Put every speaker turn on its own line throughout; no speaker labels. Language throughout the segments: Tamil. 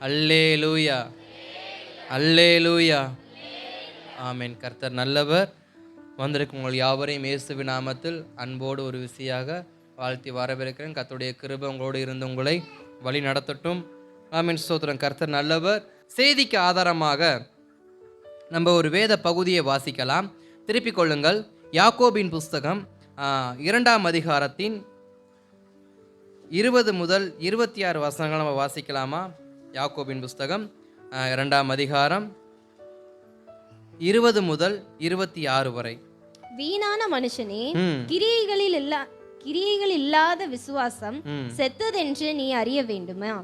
அல்லேலூயா, அல்லேலூயா. ஆமென். கர்த்தர் நல்லவர். வந்திருக்கும் உங்கள் யாவரையும் இயேசுவின் நாமத்தில் அன்போடு ஒரு விசையாக வாழ்த்தி வரவேற்கிறேன். கர்த்தருடைய கிருபை உங்களோடு இருந்து உங்களை வழி நடத்தட்டும். ஆமென். ஸ்தோத்திரம். கர்த்தர் நல்லவர். செய்திக்கு ஆதாரமாக நம்ம ஒரு வேத பகுதியை வாசிக்கலாம். திருப்பிக் கொள்ளுங்கள். யாக்கோபின் புஸ்தகம் 2ஆம் அதிகாரத்தின் 20 முதல் 26 வசனங்கள் நம்ம வாசிக்கலாமா? யாக்கோபின் புஸ்தகம் 2ஆம் அதிகாரம் 20 முதல் 26 வரை.
வீணான மனுஷனே, கிரியைகள் இல்லாத விசுவாசம் செத்ததென்று நீ அறிய வேண்டுமா?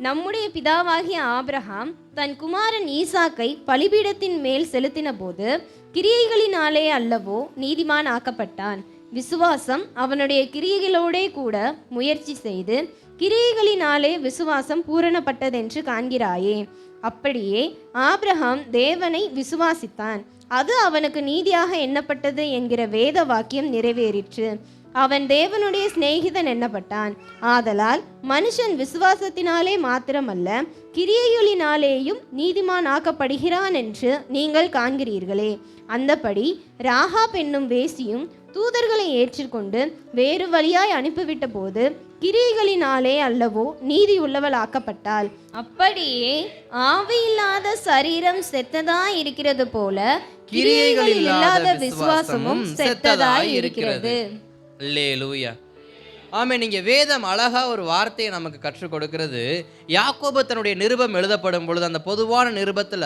நம்முடைய பிதாவாகிய ஆபிரகாம் தன் குமாரன் ஈசாக்கை பலிபீடத்தின் மேல் செலுத்தின போது கிரியைகளினாலே அல்லவோ நீதிமான் ஆக்கப்பட்டான். விசுவாசம் அவனுடைய கிரியைகளோடே கூட முயற்சி செய்து கிரியைகளினாலே விசுவாசம் பூரணப்பட்டதென்று காண்கிறாயே. அப்படியே ஆபிரகாம் தேவனை விசுவாசித்தான், அது அவனுக்கு நீதியாக எண்ணப்பட்டது என்கிற வேத வாக்கியம் நிறைவேறிற்று. அவன் தேவனுடைய சிநேகிதன் எண்ணப்பட்டான். ஆதலால் மனுஷன் விசுவாசத்தினாலே மாத்திரமல்ல கிரியைகளினாலேயும் நீதிமான் ஆக்கப்படுகிறான் என்று நீங்கள் காண்கிறீர்களே. அந்தபடி ராகாப் என்னும் வேசியும் தூதர்களை ஏற்றுக்கொண்டு வேறு வழியாய் அனுப்பிவிட்ட போது கிரியைகளினாலே அல்லவோ நீதி உள்ளவளாக்கப்பட்டாள். அப்படியே ஆவியில்லாத சரீரம் செத்ததாய் இருக்கிறது போல கிரியைகள் இல்லாத விசுவாசமும் செத்ததாய் இருக்கிறது.
அல்லேலூயா. ஆமென். நீங்க வேதம் அழகா ஒரு வார்த்தையை நமக்கு கற்றுக் கொடுக்கிறது. யாக்கோபு தன்னுடைய நிருபம் எழுதப்படும் பொழுது அந்த பொதுவான நிருபத்துல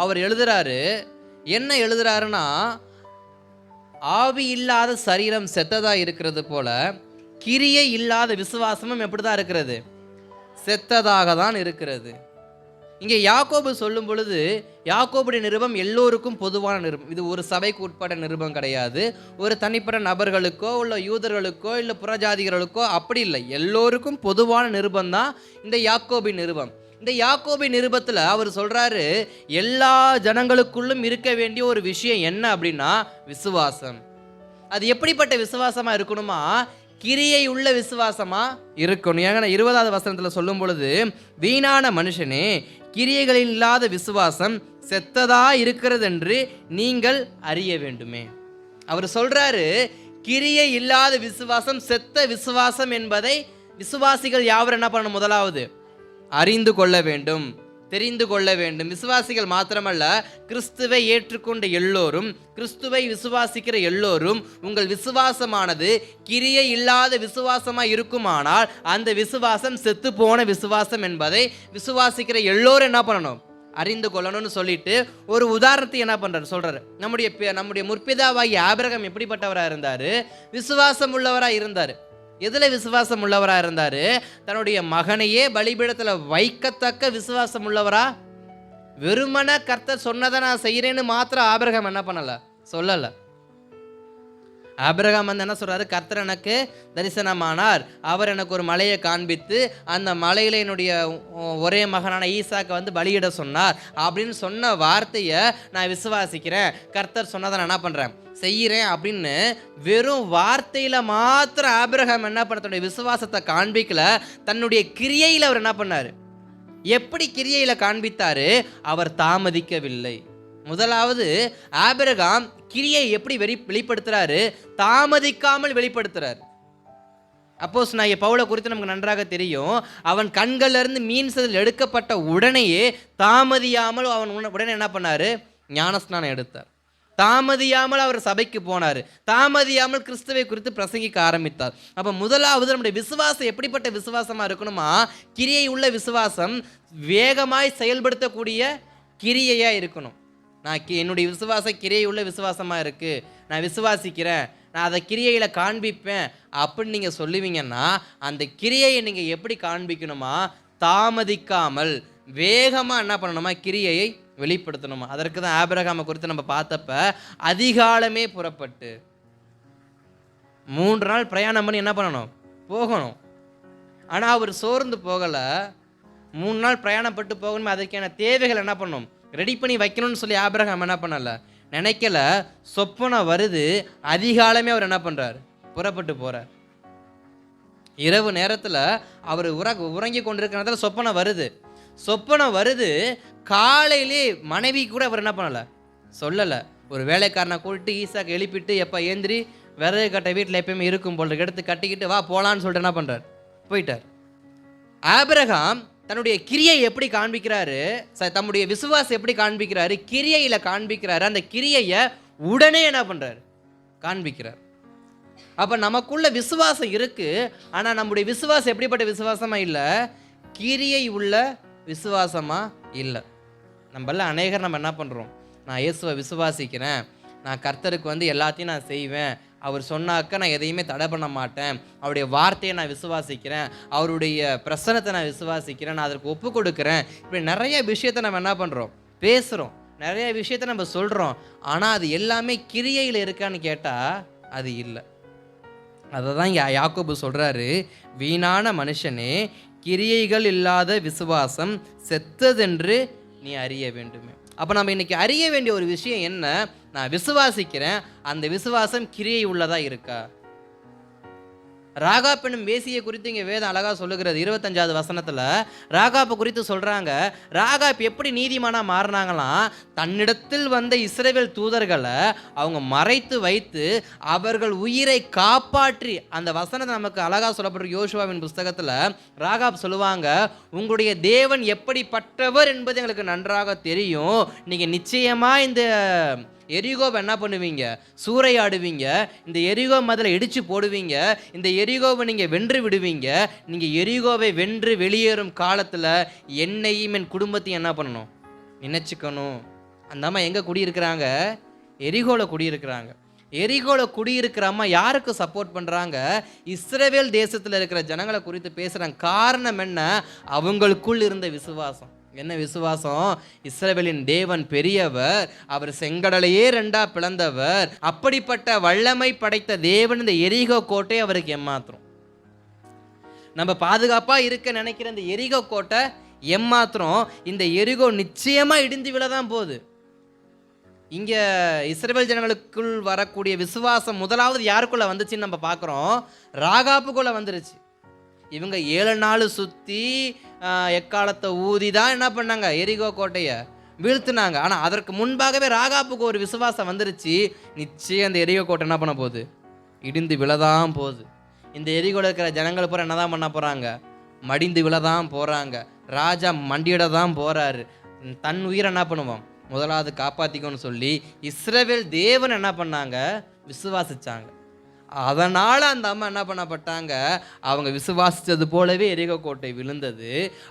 அவர் எழுதுறாரு. என்ன எழுதுறாருன்னா, ஆவி இல்லாத சரீரம் செத்ததா இருக்கிறது போல கிரியை இல்லாத விசுவாசமும் எப்படிதான் இருக்கிறது? செத்ததாக தான் இருக்கிறது. இங்கே யாக்கோபு சொல்லும் பொழுது யாக்கோபுடைய நிருபம் எல்லோருக்கும் பொதுவான நிருபம். இது ஒரு சபைக்கு உட்பட்ட நிருபம் கிடையாது. ஒரு தனிப்பட்ட நபர்களுக்கோ இல்லை யூதர்களுக்கோ இல்லை புறஜாதிகளுக்கோ அப்படி இல்லை. எல்லோருக்கும் பொதுவான நிருபம் தான் இந்த யாக்கோபின் நிருபம். இந்த யாக்கோபின் நிருபத்தில் அவர் சொல்றாரு, எல்லா ஜனங்களுக்குள்ளும் இருக்க வேண்டிய ஒரு விஷயம் என்ன அப்படின்னா விசுவாசம். அது எப்படிப்பட்ட விசுவாசமா இருக்கணுமா? கிரியை உள்ள விசுவாசமா இருக்கணும். ஏன்னா 20வது வசனத்தில் சொல்லும் பொழுது, வீணான மனுஷனே, கிரியைகளில் இல்லாத விசுவாசம் செத்ததா இருக்கிறது என்று நீங்கள் அறிய வேண்டுமே. அவர் சொல்றாரு, கிரியை இல்லாத விசுவாசம் செத்த விசுவாசம் என்பதை விசுவாசிகள் யாவர் என்ன பண்ணணும்? முதலாவது அறிந்து கொள்ள வேண்டும், தெரிந்து கொள்ள வேண்டும். விசுவாசிகள் மாத்திரமல்ல, கிறிஸ்துவை ஏற்றுக்கொண்ட எல்லோரும், கிறிஸ்துவை விசுவாசிக்கிற எல்லோரும், உங்கள் விசுவாசமானது கிரியை இல்லாத விசுவாசமாக இருக்குமானால் அந்த விசுவாசம் செத்து போன விசுவாசம் என்பதை விசுவாசிக்கிற எல்லோரும் என்ன பண்ணணும்? அறிந்து கொள்ளணும்னு சொல்லிட்டு ஒரு உதாரணத்தை என்ன பண்றாரு சொல்றாரு. நம்முடைய முற்பிதாவாகிய ஆபிரகாம் எப்படிப்பட்டவராக இருந்தாரு? விசுவாசம் உள்ளவராக இருந்தார். எதுல விசுவாசம் உள்ளவரா இருந்தாரு? தன்னுடைய மகனையே பலிபீடத்துல வைக்கத்தக்க விசுவாசம் உள்ளவரா? வெறுமன கர்த்தர் சொன்னதை நான் செய்யறேன்னு மாத்திரம் ஆபிரகாம் என்ன பண்ணல, சொல்லல. ஆபிரகாம் வந்து என்ன சொல்றாரு? கர்த்தர் எனக்கு தரிசனமானார், அவர் எனக்கு ஒரு மலையை காண்பித்து அந்த மலையில என்னுடைய ஒரே மகனான ஈசாக்கை வந்து பலியிட சொன்னார் அப்படின்னு சொன்ன வார்த்தையை நான் விசுவாசிக்கிறேன், கர்த்தர் சொன்னதை நான் என்ன பண்றேன், செய்கிறேன் அப்படின்னு வெறும் வார்த்தையில மாத்திரம் ஆபிரகாம் என்ன பண்ண, தன்னுடைய விசுவாசத்தை காண்பிக்கல, தன்னுடைய கிரியையில அவர் என்ன பண்ணாரு? எப்படி கிரியையில காண்பித்தாரு? அவர் தாமதிக்கவில்லை. முதலாவது ஆபிரகாம் கிரியை எப்படி வெளிப்படுத்துறாரு? தாமதிக்காமல் வெளிப்படுத்துறாரு. அப்போஸ்தலனாகிய பவுலை குறித்து நமக்கு நன்றாக தெரியும். அவன் கண்கள்ல இருந்து மீன் செதில் எடுக்கப்பட்ட உடனேயே தாமதியாமல் அவன் உடனே என்ன பண்ணாரு? ஞானஸ்நானம் எடுத்தார். தாமதியாமல் அவர் சபைக்கு போனார். தாமதியாமல் கிறிஸ்துவை குறித்து பிரசங்கிக்க ஆரம்பித்தார். அப்போ முதலாவது நம்முடைய விசுவாசம் எப்படிப்பட்ட விசுவாசமாக இருக்கணுமா? கிரியை உள்ள விசுவாசம், வேகமாய் செயல்படுத்தக்கூடிய கிரியையாக இருக்கணும். என்னுடைய விசுவாசம் கிரியை உள்ள விசுவாசமாக இருக்குது, நான் விசுவாசிக்கிறேன், நான் அதை கிரியையில் காண்பிப்பேன் அப்படின்னு நீங்கள் சொல்லுவீங்கன்னா, அந்த கிரியையை நீங்கள் எப்படி காண்பிக்கணுமா? தாமதிக்காமல் வேகமாக என்ன பண்ணணுமா? கிரியையை வெளிப்படுத்தணுமா? அதற்கு தான் ஆபிரகாமை குறித்து நம்ம பார்த்தப்ப அதிகாலமே புறப்பட்டு 3 நாள் பிரயாணம் பண்ணி என்ன பண்ணணும்? போகணும். ஆனால் அவர் சோர்ந்து போகலை. 3 நாள் பிரயாணப்பட்டு போகணும், அதற்கான தேவைகள் என்ன பண்ணணும்? ரெடி பண்ணி வைக்கணும்னு சொல்லி ஆபிரகாம் என்ன பண்ணல, நினைக்கல. சொப்பனம் வருது, அதிகாலமே அவர் என்ன பண்ணுறார்? புறப்பட்டு போகிறார். இரவு நேரத்தில் அவர் உறங்கி கொண்டிருக்கிறதுல சொப்பனம் வருது. சொப்பனம் வருது, காலையிலே மனைவி கூட அவர் என்ன பண்ணலை, சொல்லலை. ஒரு வேலைக்காரனை கூட்டிட்டு ஈசாக்கு எழுப்பிட்டு, எப்போ ஏந்திரி விறகு கட்டை வீட்டில் எப்பயுமே இருக்கும் போல் எடுத்து கட்டிக்கிட்டு வா போகலான்னு சொல்லிட்டு என்ன பண்ணுறார், போயிட்டார். ஆபிரகாம் தன்னுடைய கிரியை எப்படி காண்பிக்கிறாரு, தம்முடைய விசுவாசம் எப்படி காண்பிக்கிறாரு, கிரியையில் காண்பிக்கிறாரு. அந்த கிரியையை உடனே என்ன பண்ணுறாரு, காண்பிக்கிறார். அப்போ நமக்குள்ள விசுவாசம் இருக்கு, ஆனால் நம்முடைய விசுவாசம் எப்படிப்பட்ட விசுவாசமா இல்லை, கிரியை உள்ள விசுவாசமா இல்லை. நம்மள அநேகர் நம்ம என்ன பண்ணுறோம், நான் இயேசுவை விசுவாசிக்கிறேன், நான் கர்த்தருக்கு எல்லாத்தையும் நான் செய்வேன், அவர் சொன்னாக்க நான் எதையுமே தடை பண்ண மாட்டேன், அவருடைய வார்த்தையை நான் விசுவாசிக்கிறேன், அவருடைய பிரசனத்தை நான் விசுவாசிக்கிறேன், நான் அதற்கு ஒப்பு கொடுக்குறேன். இப்படி நிறைய விஷயத்தை நம்ம என்ன பண்ணுறோம், பேசுகிறோம், நிறைய விஷயத்தை நம்ம சொல்கிறோம். ஆனால் அது எல்லாமே கிரியையில் இருக்கான்னு கேட்டால் அது இல்லை. அதை தான் யாக்கோபு சொல்கிறாரு, வீணான மனுஷனே, கிரியைகள் இல்லாத விசுவாசம் செத்ததென்று நீ அறிய வேண்டுமே. அப்போ நம்ம இன்னைக்கு அறிய வேண்டிய ஒரு விஷயம் என்ன, நான் விசுவாசிக்கிறேன், அந்த விசுவாசம் கிரியை உள்ளதா இருக்கா? ராகாப் என்னும் வேசியை குறித்து இங்கே வேதம் அழகா சொல்லுகிறது. 25வது வசனத்தில் ராகாப்பை குறித்து சொல்கிறாங்க. ராகாப் எப்படி நீதிமானாக மாறினாங்களாம், தன்னிடத்தில் வந்த இஸ்ரவேல் தூதர்களை அவங்க மறைத்து வைத்து அவர்கள் உயிரை காப்பாற்றி, அந்த வசனத்தை நமக்கு அழகா சொல்லப்பட்டிருக்கு யோசுவாவின் புஸ்தகத்தில். ராகாப் சொல்லுவாங்க, உங்களுடைய தேவன் எப்படிப்பட்டவர் என்பது எங்களுக்கு நன்றாக தெரியும், நீங்கள் நிச்சயமாக இந்த எரிகோவை என்ன பண்ணுவீங்க, சூறையாடுவீங்க, இந்த எரிகோ மதிலை இடித்து போடுவீங்க, இந்த எரிகோவை நீங்கள் வென்று விடுவீங்க, நீங்கள் எரிகோவை வென்று வெளியேறும் காலத்தில் என்னையும் என் குடும்பத்தையும் என்ன பண்ணணும், நினைச்சுக்கணும். அந்த அம்மா எங்கே குடியிருக்கிறாங்க, எரிகோவில் குடியிருக்கிறாங்க. எரிகோவில் குடியிருக்கிற அம்மா யாருக்கு சப்போர்ட் பண்ணுறாங்க, இஸ்ரவேல் தேசத்தில் இருக்கிற ஜனங்களை குறித்து பேசுகிறாங்க. காரணம் என்ன, அவங்களுக்குள் இருந்த விசுவாசம். என்ன விசுவாசம், இஸ்ரவேலின் தேவன் பெரியவர், அவர் செங்கடலையே ரெண்டா பிளந்தவர், அப்படிப்பட்ட வல்லமை படைத்த தேவன் இந்த எரிகோ கோட்டை அவருக்கு ஏமாத்திரம். நம்ம பாதுகாப்பா இருக்க நினைக்கிற இந்த எரிகோ கோட்டை ஏமாத்திரம், இந்த எரிகோ நிச்சயமா இடிந்து விழதான் போகுது. இங்க இஸ்ரவேல் ஜனங்களுக்குள் வரக்கூடிய விசுவாசம் முதலாவது யாருக்குள்ள வந்துச்சுன்னு நம்ம பார்க்குறோம், ராகாப்புக்குள்ள வந்துருச்சு. இவங்க 7 நாள் சுற்றி எக்காலத்தை ஊதி தான் என்ன பண்ணாங்க, எரிகோ கோட்டையை வீழ்த்தினாங்க. ஆனால் அதற்கு முன்பாகவே ராகாப்புக்கு ஒரு விசுவாசம் வந்துருச்சு, நிச்சயம் அந்த எரிகோ கோட்டை என்ன பண்ண போகுது, இடிந்து விழதான் போகுது. இந்த எரிகோல இருக்கிற ஜனங்கள் பூரா என்ன தான் பண்ண போகிறாங்க, மடிந்து விழதான் போகிறாங்க. ராஜா மண்டியிட தான் போகிறாரு. தன் உயிரை என்ன பண்ணுவோம், முதலாவது காப்பாற்றிக்கணும்னு சொல்லி இஸ்ரவேல் தேவன் என்ன பண்ணாங்க, விசுவாசிச்சாங்க. அதனால் அந்த அம்மா என்ன பண்ணப்பட்டாங்க, அவங்க விசுவாசித்தது போலவே எரிகோ கோட்டை விழுந்தது.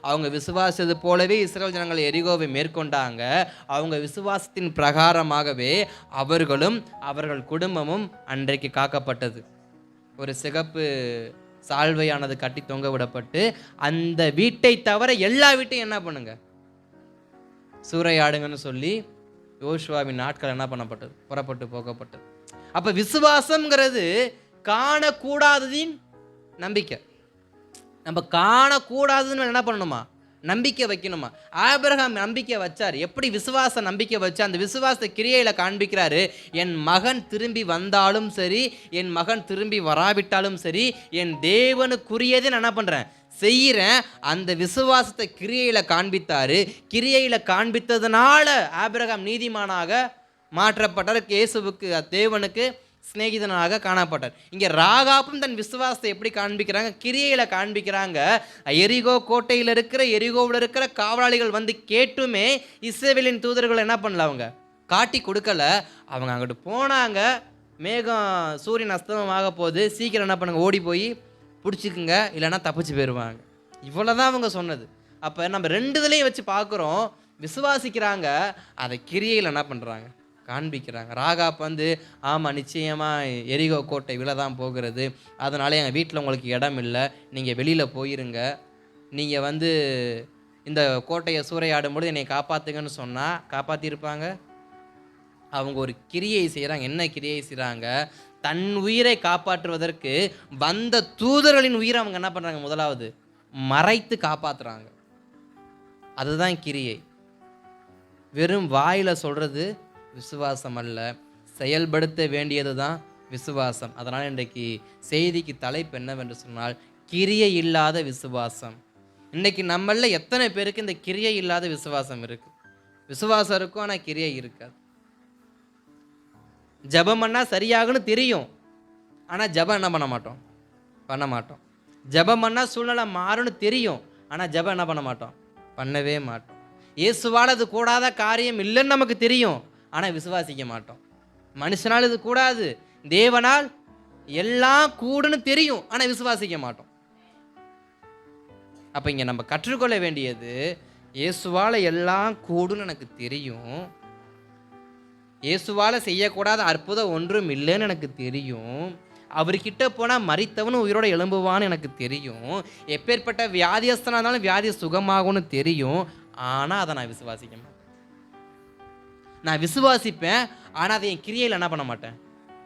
அவங்க விசுவாசித்தது போலவே இஸ்ரவேல் ஜனங்கள் எரிகோவை மேற்கொண்டாங்க. அவங்க விசுவாசத்தின் பிரகாரமாகவே அவர்களும் அவர்கள் குடும்பமும் அன்றைக்கு காக்கப்பட்டது. ஒரு சிகப்பு சால்வையானது கட்டி தொங்க விடப்பட்டு, அந்த வீட்டை தவிர எல்லா வீட்டையும் என்ன பண்ணுங்க, சூறையாடுங்கன்னு சொல்லி யோசுவாவின் நாட்கள் என்ன பண்ணப்பட்டது, புறப்பட்டு போகப்பட்டது. அப்ப விசுவாசம்ங்கிறது காணக்கூடாததின் நம்பிக்கை. நம்ம காணக்கூடாதுன்னு என்ன பண்ணணுமா, நம்பிக்கை வைக்கணுமா. ஆபிரகாம் நம்பிக்கை வச்சார். எப்படி விசுவாச நம்பிக்கை வச்சு அந்த விசுவாச கிரியையில காண்பிக்கிறாரு. என் மகன் திரும்பி வந்தாலும் சரி, என் மகன் திரும்பி வராவிட்டாலும் சரி, என் தேவனுக்குரியதை நான் என்ன பண்றேன், செய்கிறேன். அந்த விசுவாசத்தை கிரியையில காண்பித்தாரு. கிரியையில காண்பித்ததுனால ஆபிரகாம் நீதிமானாக மாற்றப்பட்டார், இயேசுவுக்கு தேவனுக்கு சிநேகிதனாக காணப்பட்டார். இங்கே ராகாப்பும் தன் விசுவாசத்தை எப்படி காண்பிக்கிறாங்க, கிரியையில காண்பிக்கிறாங்க. எரிகோ கோட்டையில் இருக்கிற, எரிகோவில் இருக்கிற காவலாளிகள் வந்து கேட்டுமே இஸ்ரவேலின் தூதர்கள் என்ன பண்ணல, அவங்க காட்டி கொடுக்கல. அவங்க அங்கிட்டு போனாங்க, மேகம் சூரியன் அஸ்தமமாக போகுது, சீக்கிரம் என்ன பண்ணுங்க, ஓடி போய் பிடிச்சிக்குங்க, இல்லைன்னா தப்பிச்சு போயிடுவாங்க. இவ்வளோதான் அவங்க சொன்னது. அப்போ நம்ம ரெண்டுதுலையும் வச்சு பார்க்குறோம், விசுவாசிக்கிறாங்க, அதை கிரியையில் என்ன பண்ணுறாங்க, காண்பிக்கிறாங்க. ராகாப் வந்து ஆமாம் நிச்சயமாக எரிகோ கோட்டை விழதான் போகிறது, அதனால எங்கள் வீட்டில் உங்களுக்கு இடம் இல்லை, நீங்கள் வெளியில் போயிருங்க, நீங்கள் வந்து இந்த கோட்டையை சூறையாடும்போது என்னை காப்பாற்றுங்கன்னு சொன்னால் காப்பாற்றிருப்பாங்க. அவங்க ஒரு கிரியை செய்கிறாங்க. என்ன கிரியை செய்கிறாங்க, தன் உயிரை காப்பாற்றுவதற்கு வந்த தூதர்களின் உயிரை அவங்க என்ன பண்ணுறாங்க, முதலாவது மறைத்து காப்பாற்றுறாங்க. அதுதான் கிரியை. வெறும் வாயில் சொல்கிறது விசுவாசம் அல்ல, செயல்படுத்த வேண்டியது தான் விசுவாசம். அதனால் இன்றைக்கு செய்திக்கு தலைப்பு என்னவென்று சொன்னால், கிரியை இல்லாத விசுவாசம். இன்னைக்கு நம்மள எத்தனை பேருக்கு இந்த கிரியை இல்லாத விசுவாசம் இருக்கு? விசுவாசம் இருக்கும், ஆனால் கிரியை இருக்காது. ஜெபம் பண்ணால் சரியாகுன்னு தெரியும், ஆனால் ஜெபம் என்ன பண்ண மாட்டோம்? பண்ண மாட்டோம். ஜெபம் பண்ணால் சூழ்நிலை மாறும்னு தெரியும், ஆனால் ஜெபம் என்ன பண்ண மாட்டோம்? பண்ணவே மாட்டோம். இயேசுவால் அது கூடாத காரியம் இல்லைன்னு நமக்கு தெரியும், ஆனால் விசுவாசிக்க மாட்டோம். மனுஷனால் இது கூடாது, தேவனால் எல்லாம் கூடுன்னு தெரியும், ஆனால் விசுவாசிக்க மாட்டோம். அப்போ இங்கே நம்ம கற்றுக்கொள்ள வேண்டியது, இயேசுவால் எல்லாம் கூடுன்னு எனக்கு தெரியும், இயேசுவால் செய்யக்கூடாத அற்புதம் ஒன்றும் இல்லைன்னு எனக்கு தெரியும், அவர்கிட்ட போனால் மரித்தவனும் உயிரோட எழும்புவான்னு எனக்கு தெரியும், எப்பேற்பட்ட வியாதியஸ்தனாக இருந்தாலும் வியாதி சுகமாகும்னு தெரியும், ஆனால் அதை நான் விசுவாசிக்க மாட்டேன். நான் விசுவாசிப்பேன், ஆனால் அதை என் கிரியையில் என்ன பண்ண மாட்டேன்?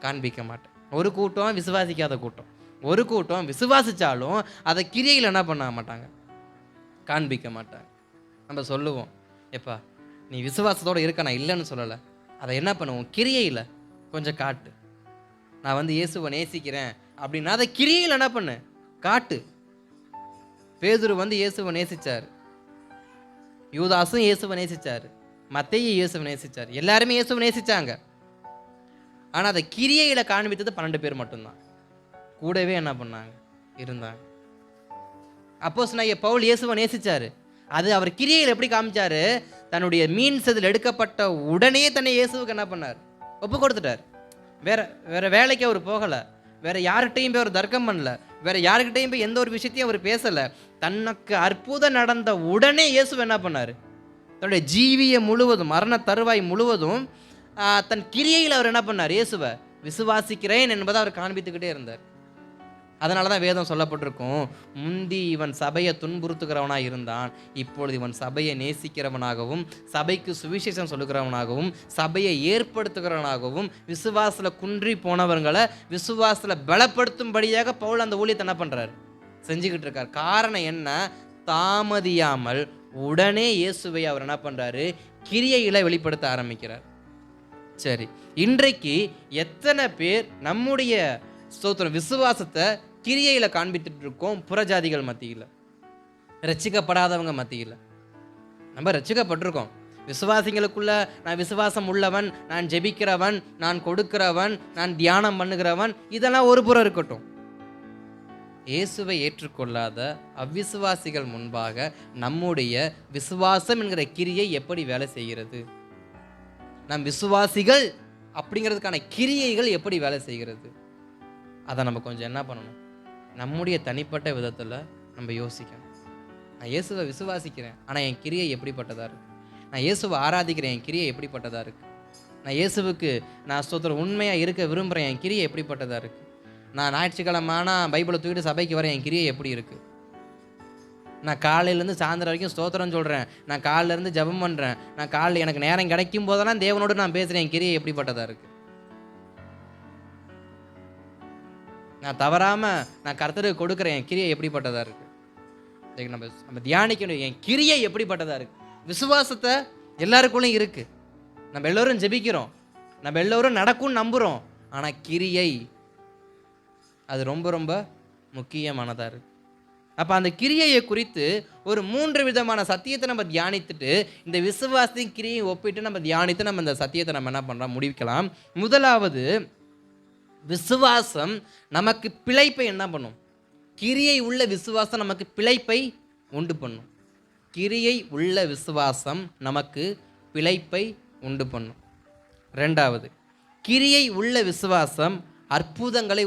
காண்பிக்க மாட்டேன். ஒரு கூட்டம் விசுவாசிக்காத கூட்டம், ஒரு கூட்டம் விசுவாசித்தாலும் அதை கிரியையில் என்ன பண்ண மாட்டாங்க? காண்பிக்க மாட்டாங்க. நம்ம சொல்லுவோம், எப்பா நீ விசுவாசத்தோடு இருக்க, நான் இல்லைன்னு சொல்லலை, அதை என்ன பண்ணுவோம்? கிரியையில் கொஞ்சம் காட்டு. நான் இயேசுவை நேசிக்கிறேன் அப்படின்னா அதை கிரியையில் என்ன பண்ணு? காட்டு. பேதுரு இயேசுவை நேசிச்சார், யூதாசும் இயேசுவை நேசிச்சார், மத்தேயு இயேசுவை நேசிச்சார், எல்லாருமே இயேசுவை நேசிச்சாங்க. ஆனால் அதை கிரியையில் காண்பித்தது 12 பேர் மட்டும்தான். கூடவே என்ன பண்ணாங்க? இருந்தாங்க. அப்போஸ்தலனாகிய பவுல் இயேசுவை நேசிச்சார், அது அவர் கிரியையில் எப்படி காமிச்சாரு? தன்னுடைய மீன் செதில் எடுக்கப்பட்ட உடனே தன்னை இயேசுவுக்கு என்ன பண்ணார்? ஒப்பு கொடுத்துட்டார். வேற வேலைக்கு அவர் போகலை, வேற யார்கிட்டையும் போய் அவர் தர்க்கம் பண்ணல, வேற யாருக்கிட்டையும் போய் எந்த ஒரு விஷயத்தையும் அவர் பேசலை. தனக்கு அற்புதம் நடந்த உடனே இயேசு என்ன பண்ணார்? தன்னுடைய ஜீவிய முழுவதும், மரண தருவாய் முழுவதும் தன் கிரியையில் அவர் என்ன பண்ணார்? இயேசுவை விசுவாசிக்கிறேன் என்பதை அவர் காண்பித்துக்கிட்டே இருந்தார். அதனால தான் வேதம் சொல்லப்பட்டிருக்கும், முந்தி இவன் சபையை துன்புறுத்துகிறவனாக இருந்தான், இப்பொழுது இவன் சபையை நேசிக்கிறவனாகவும் சபைக்கு சுவிசேஷம் சொல்லுகிறவனாகவும் சபையை ஏற்படுத்துகிறவனாகவும் விசுவாசத்தில் குன்றி போனவர்களை விசுவாசத்தில் பலப்படுத்தும்படியாக பவுல் அந்த ஊழியத்தை என்ன பண்ணுறார்? செஞ்சுக்கிட்டு இருக்கார். காரணம் என்ன? தாமதியாமல் உடனே இயேசுவை அவர் என்ன பண்ணுறாரு? கிரியைகளை வெளிப்படுத்த ஆரம்பிக்கிறார். சரி, இன்றைக்கு எத்தனை பேர் நம்முடைய விசுவாசத்தை கிரியையில் காண்பித்துட்டு இருக்கோம்? புறஜாதிகள் மத்தியில், ரட்சிக்கப்படாதவங்க மத்தியில். நம்ம ரட்சிக்கப்பட்டிருக்கோம், விசுவாசிகளுக்குள்ள நான் விசுவாசம் உள்ளவன், நான் ஜெபிக்கிறவன், நான் கொடுக்கிறவன், நான் தியானம் பண்ணுகிறவன், இதெல்லாம் ஒரு புறம் இருக்கட்டும். இயேசுவை ஏற்றுக்கொள்ளாத அவ்விசுவாசிகள் முன்பாக நம்முடைய விசுவாசம் என்கிற கிரியை எப்படி வேலை செய்கிறது? நம் விசுவாசிகள் அப்படிங்கிறதுக்கான கிரியைகள் எப்படி வேலை செய்கிறது? அதை நம்ம கொஞ்சம் என்ன பண்ணணும்? நம்முடைய தனிப்பட்ட விதத்தில் நம்ம யோசிக்கணும். நான் இயேசுவை விசுவாசிக்கிறேன், ஆனால் என் கிரியை எப்படிப்பட்டதாக இருக்குது? நான் இயேசுவை ஆராதிக்கிறேன், என் கிரியை எப்படிப்பட்டதாக இருக்குது? நான் இயேசுவுக்கு நான் ஸ்தோத்திரம் உண்மையாக இருக்க விரும்புகிறேன், என் கிரியை எப்படிப்பட்டதாக இருக்குது? நான் ஞாயிற்றுக்கிழமைனா பைபிளை தூக்கிட்டு சபைக்கு வரேன், என் கிரியை எப்படி இருக்குது? நான் காலையிலேருந்து சாயந்தரம் வரைக்கும் ஸ்தோத்திரம் சொல்கிறேன், நான் காலையிலேருந்து ஜெபம் பண்ணுறேன், நான் காலையில் எனக்கு நேரம் கிடைக்கும் போதெல்லாம் தேவனோடு நான் பேசுகிறேன், என் கிரியை எப்படிப்பட்டதாக இருக்குது? நான் தவறாமல் நான் கர்த்தருக்கு கொடுக்குறேன், என் கிரியை எப்படிப்பட்டதாக இருக்குது? நம்ம தியானிக்கணும், என் கிரியை எப்படிப்பட்டதாக இருக்குது? விசுவாசத்தை எல்லாருக்குள்ளேயும் இருக்குது, நம்ம எல்லோரும் ஜெபிக்கிறோம், நம்ம எல்லோரும் நடக்கும்னு நம்புகிறோம், ஆனால் கிரியை அது ரொம்ப ரொம்ப முக்கியமானதாக இருக்குது. அப்போ அந்த கிரியையை குறித்து ஒரு 3 விதமான சத்தியத்தை நம்ம தியானித்துட்டு, இந்த விசுவாசத்தின் கிரியை ஒப்பிட்டு நம்ம தியானித்து நம்ம இந்த சத்தியத்தை நம்ம என்ன பண்ணுறோம்? முடிக்கலாம். முதலாவது, விசுவாசம் நமக்கு பிழைப்பை என்ன பண்ணும்? கிரியை உள்ள விசுவாசம் நமக்கு பிழைப்பை உண்டு பண்ணும். கிரியை உள்ள விசுவாசம் நமக்கு பிழைப்பை உண்டு பண்ணும். 2வது, கிரியை உள்ள விசுவாசம் அற்புதங்களை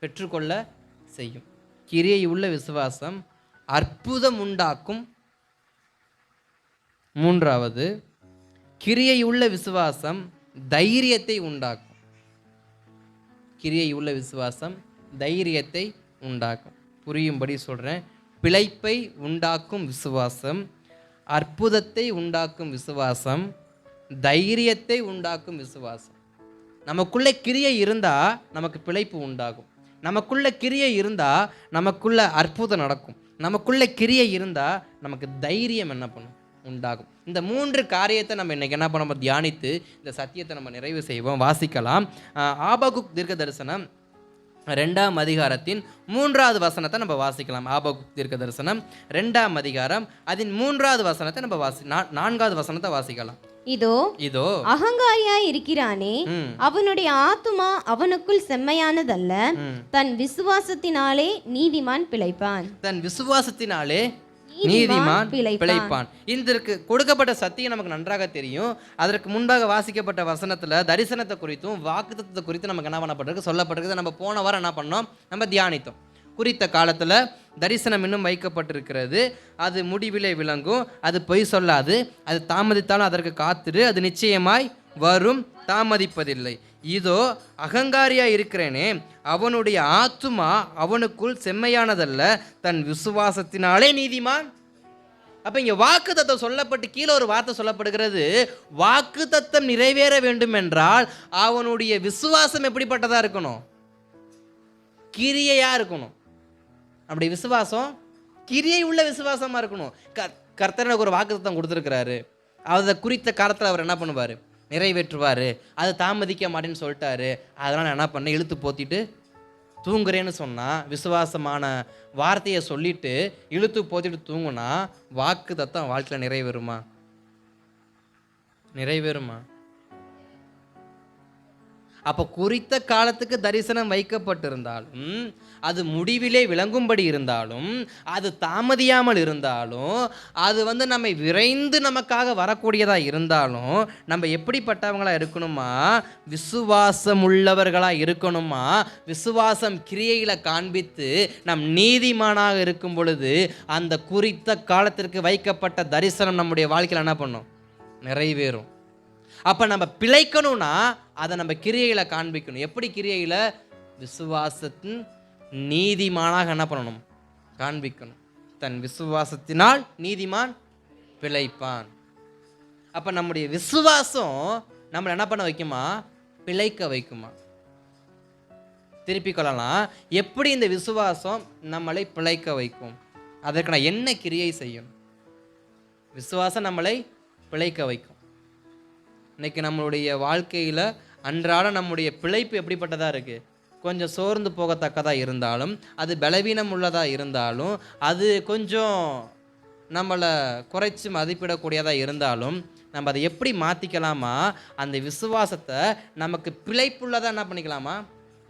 பெற்றுக்கொள்ள செய்யும். கிரியை உள்ள விசுவாசம் அற்புதம் உண்டாக்கும். 3வது, கிரியை உள்ள விசுவாசம் தைரியத்தை உண்டாக்கும். கிரியை உள்ள விசுவாசம் தைரியத்தை உண்டாக்கும். புரியும்படி சொல்கிறேன். பிழைப்பை உண்டாக்கும் விசுவாசம், அற்புதத்தை உண்டாக்கும் விசுவாசம், தைரியத்தை உண்டாக்கும் விசுவாசம். நமக்குள்ள கிரியை இருந்தால் நமக்கு பிழைப்பு உண்டாகும், நமக்குள்ள கிரியை இருந்தால் நமக்குள்ள அற்புதம் நடக்கும், நமக்குள்ள கிரியை இருந்தால் நமக்கு தைரியம் என்ன பண்ணும்? உண்டாகும். இந்த 3 காரியத்தை நம்ம இன்றைக்கி என்ன பண்ண தியானித்து இந்த சத்தியத்தை நம்ம நிறைவு செய்வோம். வாசிக்கலாம். ஆபகுக் தீர்க்க தரிசனம் 2ஆம் அதிகாரத்தின் 3வது வசனத்தை நம்ம வாசிக்கலாம். ஆபகுக் தீர்க்க தரிசனம் 2ஆம் அதிகாரம் அதன் 3வது வசனத்தை நம்ம 4வது வசனத்தை வாசிக்கலாம்.
இதோ அகங்காரியாய் இருக்கிறானே, அவனுடைய ஆத்துமா அவனுக்குள் செம்மையானதல்ல, தன் விசுவாசத்தினாலே நீதிமான் பிழைப்பான்.
தன் விசுவாசத்தினாலே நீதிமான் பிழைப்பான். இதற்கு கொடுக்கப்பட்ட சத்தியம் நமக்கு நன்றாக தெரியும். அதற்கு முன்பாக வாசிக்கப்பட்ட வசனத்துல தரிசனத்தை குறித்தும் வாக்குத்தத்தத்தை குறித்து நமக்கு என்ன பண்ணப்பட்டிருக்கு, சொல்லப்பட்டிருக்கு. நம்ம போன வாரம் என்ன பண்ணோம், நம்ம தியானித்தோம். குறித்த காலத்துல தரிசனம் இன்னும் வைக்கப்பட்டிருக்கிறது. அது முடிவிலே விளங்கும், அது பொய் சொல்லாது, அது தாமதித்தாலும் அதற்கு காத்திரு, அது நிச்சயமாய் வரும், தாமதிப்பதில்லை. இதோ அகங்காரியா இருக்கிறேனே, அவனுடைய ஆத்துமா அவனுக்குள் செம்மையானதல்ல, தன் விசுவாசத்தினாலே நீதிமான். அப்ப இங்க வாக்கு தத்தம் சொல்லப்பட்டு கீழே ஒரு வார்த்தை சொல்லப்படுகிறது. வாக்கு தத்தம் நிறைவேற வேண்டும் என்றால் அவனுடைய விசுவாசம் எப்படிப்பட்டதா இருக்கணும், கிரியையா இருக்கணும். அப்படி விசுவாசம் கிரியை உள்ள விசுவாசமா இருக்கணும். கர்த்தர் ஒரு வாக்கு தத்தம் கொடுத்துருக்கிறாரு, அதை குறித்த காலத்தில் அவர் என்ன பண்ணுவார், நிறைவேற்றுவார். அது தாமதிக்க மாட்டேன்னு சொல்லிட்டாரு, அதனால் நான் என்ன பண்ணேன், இழுத்து போத்திட்டு தூங்குறேன்னு சொன்னால், விசுவாசமான வார்த்தையை சொல்லிட்டு இழுத்து போத்திட்டு தூங்குனா வாக்கு தத்தம் வாழ்க்கையில் நிறைவேறுமா? நிறைவேறுமா? அப்போ குறித்த காலத்துக்கு தரிசனம் வைக்கப்பட்டிருந்தாலும், அது முடிவிலே விளங்கும்படி இருந்தாலும், அது தாமதியாமல் இருந்தாலும், அது நம்மை விரைந்து நமக்காக வரக்கூடியதாக இருந்தாலும், நம்ம எப்படிப்பட்டவங்களா இருக்கணுமா, விசுவாசம் உள்ளவர்களாக இருக்கணுமா. விசுவாசம் கிரியைகளை காண்பித்து நம் நீதிமானாக இருக்கும் பொழுது அந்த குறித்த காலத்திற்கு வைக்கப்பட்ட தரிசனம் நம்முடைய வாழ்க்கையில் என்ன பண்ணும், நிறைவேறும். அப்போ நம்ம பிழைக்கணும்னா அதை நம்ம கிரியைகளை காண்பிக்கணும். எப்படி கிரியையில், விசுவாசத்தின் நீதிமானாக என்ன பண்ணணும், காண்பிக்கணும். தன் விசுவாசத்தினால் நீதிமான் பிழைப்பான். அப்போ நம்முடைய விசுவாசம் நம்மளை என்ன பண்ண வைக்குமா, பிழைக்க வைக்குமா. திருப்பிக் கொள்ளலாம், எப்படி இந்த விசுவாசம் நம்மளை பிழைக்க வைக்கும், அதற்கு நான் என்ன கிரியை செய்யணும். விசுவாசம் நம்மளை பிழைக்க வைக்கும். இன்னைக்கு நம்மளுடைய வாழ்க்கையில் அன்றாட நம்முடைய பிழைப்பு எப்படிப்பட்டதாக இருக்குது, கொஞ்சம் சோர்ந்து போகத்தக்கதாக இருந்தாலும், அது பலவீனம் உள்ளதாக இருந்தாலும், அது கொஞ்சம் நம்மளை குறைச்சி மதிப்பிடக்கூடியதாக இருந்தாலும், நம்ம அதை எப்படி மாற்றிக்கலாமா, அந்த விசுவாசத்தை நமக்கு பிழைப்புள்ளதாக என்ன பண்ணிக்கலாமா,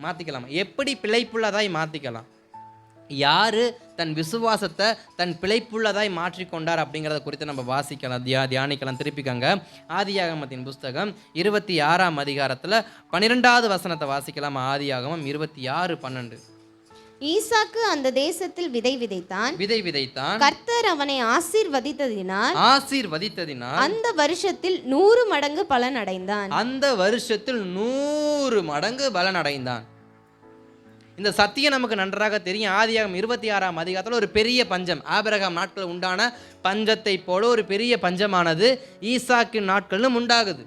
மாற்றிக்கலாமா. எப்படி பிழைப்புள்ளதாய் மாற்றிக்கலாம், யார் தன் விசுவாசத்தை தன் பிழைப்புள்ளதாய் மாற்றிக்கொண்டார் அப்படிங்கிறத குறித்து நம்ம வாசிக்கலாம், தியானிக்கலாம். திருப்பிக்கங்க ஆதியாகமத்தின் புஸ்தகம் 26ஆம் அதிகாரத்தில் 12வது வசனத்தை வாசிக்கலாம். ஆதியாகமம் 26:12.
ஈசாக்கு அந்த தேசத்தில் விதை விதைத்தான். கர்த்தர் அவனை ஆசீர்வதித்ததினால் அந்த வருஷத்தில் 100 மடங்கு பலன் அடைந்தான். இந்த சத்தியம் நமக்கு நன்றாக தெரியும். ஆதியாகமம் 26ஆம் அதிகாரத்தில் ஒரு பெரிய பஞ்சம், ஆபிரகாம் நாட்கள் உண்டான பஞ்சத்தை போல ஒரு பெரிய பஞ்சமானது ஈசாக்கின் நாட்களிலும் உண்டாகுது.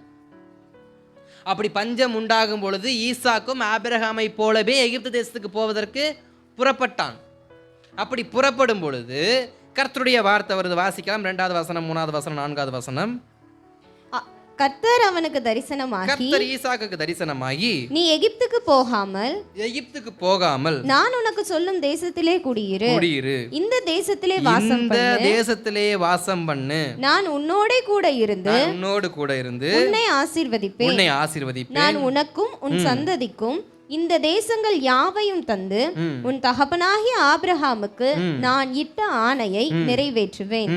அப்படி பஞ்சம் உண்டாகும் பொழுது ஈசாக்கும் ஆபிரகாமை போலவே எகிப்து தேசத்துக்கு போவதற்கு புறப்பட்டான். அப்படி புறப்படும் பொழுது கர்த்தருடைய வார்த்தை வருது. வாசிக்கலாம். 2வது வசனம், 3வது வசனம், 4வது வசனம். கர்த்தர் அவனுக்கு தரிசனமாகி,
கர்த்தர் ஈசாக்குக்கு தரிசனமாகி,
நீ எகிப்துக்கு போகாமல் நான் உனக்கு சொல்லும் தேசத்திலே குடியிரு, இந்த தேசத்திலே வாசம் பண்ணு, நான் உன்னோடு கூட இருந்து உன்னை ஆசீர்வதிப்பேன். நான் உனக்கும் உன் சந்ததிக்கும் இந்த தேசங்கள் யாவையும் தந்து உன் தகப்பனாகிய ஆபிரகாமுக்கு நான் இட்ட ஆணையை நிறைவேற்றுவேன்.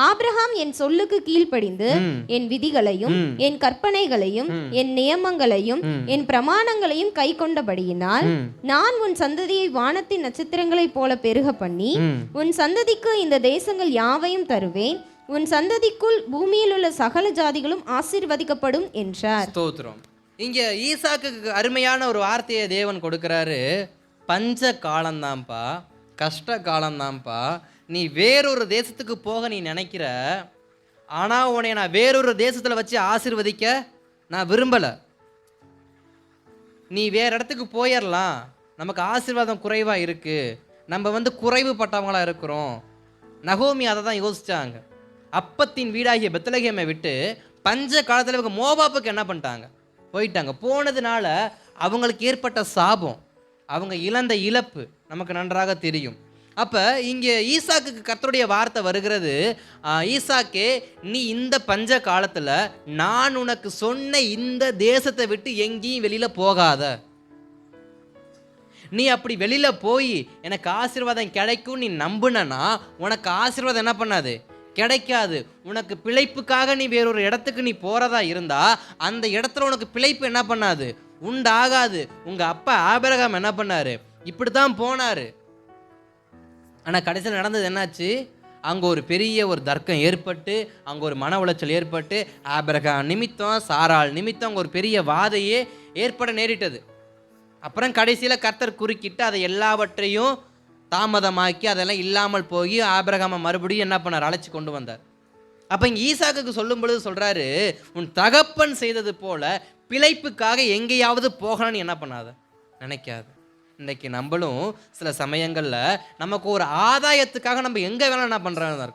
ஆபிரகாம் என் சொல்லுக்கு கீழ்ப்படிந்து என் விதிகளையும் என் கற்பனைகளையும் என் நியமங்களையும் என் பிரமாணங்களையும் கை கொண்டபடியினால் நான் உன் சந்ததியை வானத்தின் நட்சத்திரங்களைப் போல பெருக பண்ணி உன் சந்ததிக்கு இந்த தேசங்கள் யாவையும் தருவேன். உன் சந்ததிக்குள் பூமியில் உள்ள சகல ஜாதிகளும் ஆசீர்வதிக்கப்படும் என்றார்.
ஸ்தோத்திரம். இங்கே ஈசாக்குக்கு அருமையான ஒரு வார்த்தையை தேவன் கொடுக்குறாரு. பஞ்ச காலம்தான்ப்பா, கஷ்ட காலம்தான்ப்பா, நீ வேறொரு தேசத்துக்கு போக நீ நினைக்கிற, ஆனால் உன்னை நான் வேறொரு தேசத்தில் வச்சு ஆசீர்வதிக்க நான் விரும்பலை. நீ வேற இடத்துக்கு போயிடலாம், நமக்கு ஆசீர்வாதம் குறைவாக இருக்குது, நம்ம குறைவுபட்டவங்களாக இருக்கிறோம். நகோமி அதை தான் யோசித்தாங்க. அப்பத்தின் வீடாகிய பெத்லகேமை விட்டு பஞ்ச காலத்தில் இவங்க மோவாப்புக்கு என்ன பண்ணிட்டாங்க, போயிட்டாங்க. போனதுனால அவங்களுக்கு ஏற்பட்ட சாபம், அவங்க இழந்த இழப்பு நமக்கு நன்றாக தெரியும். அப்போ இங்கே ஈசாக்குக்கு கர்த்தருடைய வார்த்தை வருகிறது, ஈசாக்கே நீ இந்த பஞ்ச காலத்தில் நான் உனக்கு சொன்ன இந்த தேசத்தை விட்டு எங்கேயும் வெளியில் போகாத. நீ அப்படி வெளியில் போய் எனக்கு ஆசீர்வாதம் கிடைக்கும் நீ நம்புனா உனக்கு ஆசீர்வாதம் என்ன பண்ணாது, கிடைக்காது. உனக்கு பிழைப்புக்காக நீ வேறொரு இடத்துக்கு நீ போகிறதா இருந்தா அந்த இடத்துல உனக்கு பிழைப்பு என்ன பண்ணாது, உண்டாகாது. உங்கள் அப்பா ஆபிரகாம் என்ன பண்ணார், இப்படி தான் போனார். ஆனால் கடைசியில் நடந்தது என்னாச்சு, அங்கே ஒரு பெரிய ஒரு தர்க்கம் ஏற்பட்டு, அங்கே ஒரு மன உளைச்சல் ஏற்பட்டு, ஆபிரகாம் நிமித்தம் சாராள் நிமித்தம் அங்கே ஒரு பெரிய வாதையே ஏற்பட நேரிட்டது. அப்புறம் கடைசியில் கர்த்தர் குறுக்கிட்டு அதை எல்லாவற்றையும் தாமதமாக்கி அதெல்லாம் இல்லாமல் போய் ஆபிரகாமை மறுபடியும் என்ன பண்ணார், அழைச்சி கொண்டு வந்தார். அப்போ இங்கே ஈசாக்குக்கு சொல்லும் பொழுது சொல்கிறாரு, உன் தகப்பன் செய்தது போல பிழைப்புக்காக எங்கேயாவது போகணும்னு என்ன பண்ணாத, நினைக்காது. இன்றைக்கி நம்மளும் சில சமயங்களில் நமக்கு ஒரு ஆதாயத்துக்காக நம்ம எங்கே வேணாலும் என்ன பண்ணுறாங்க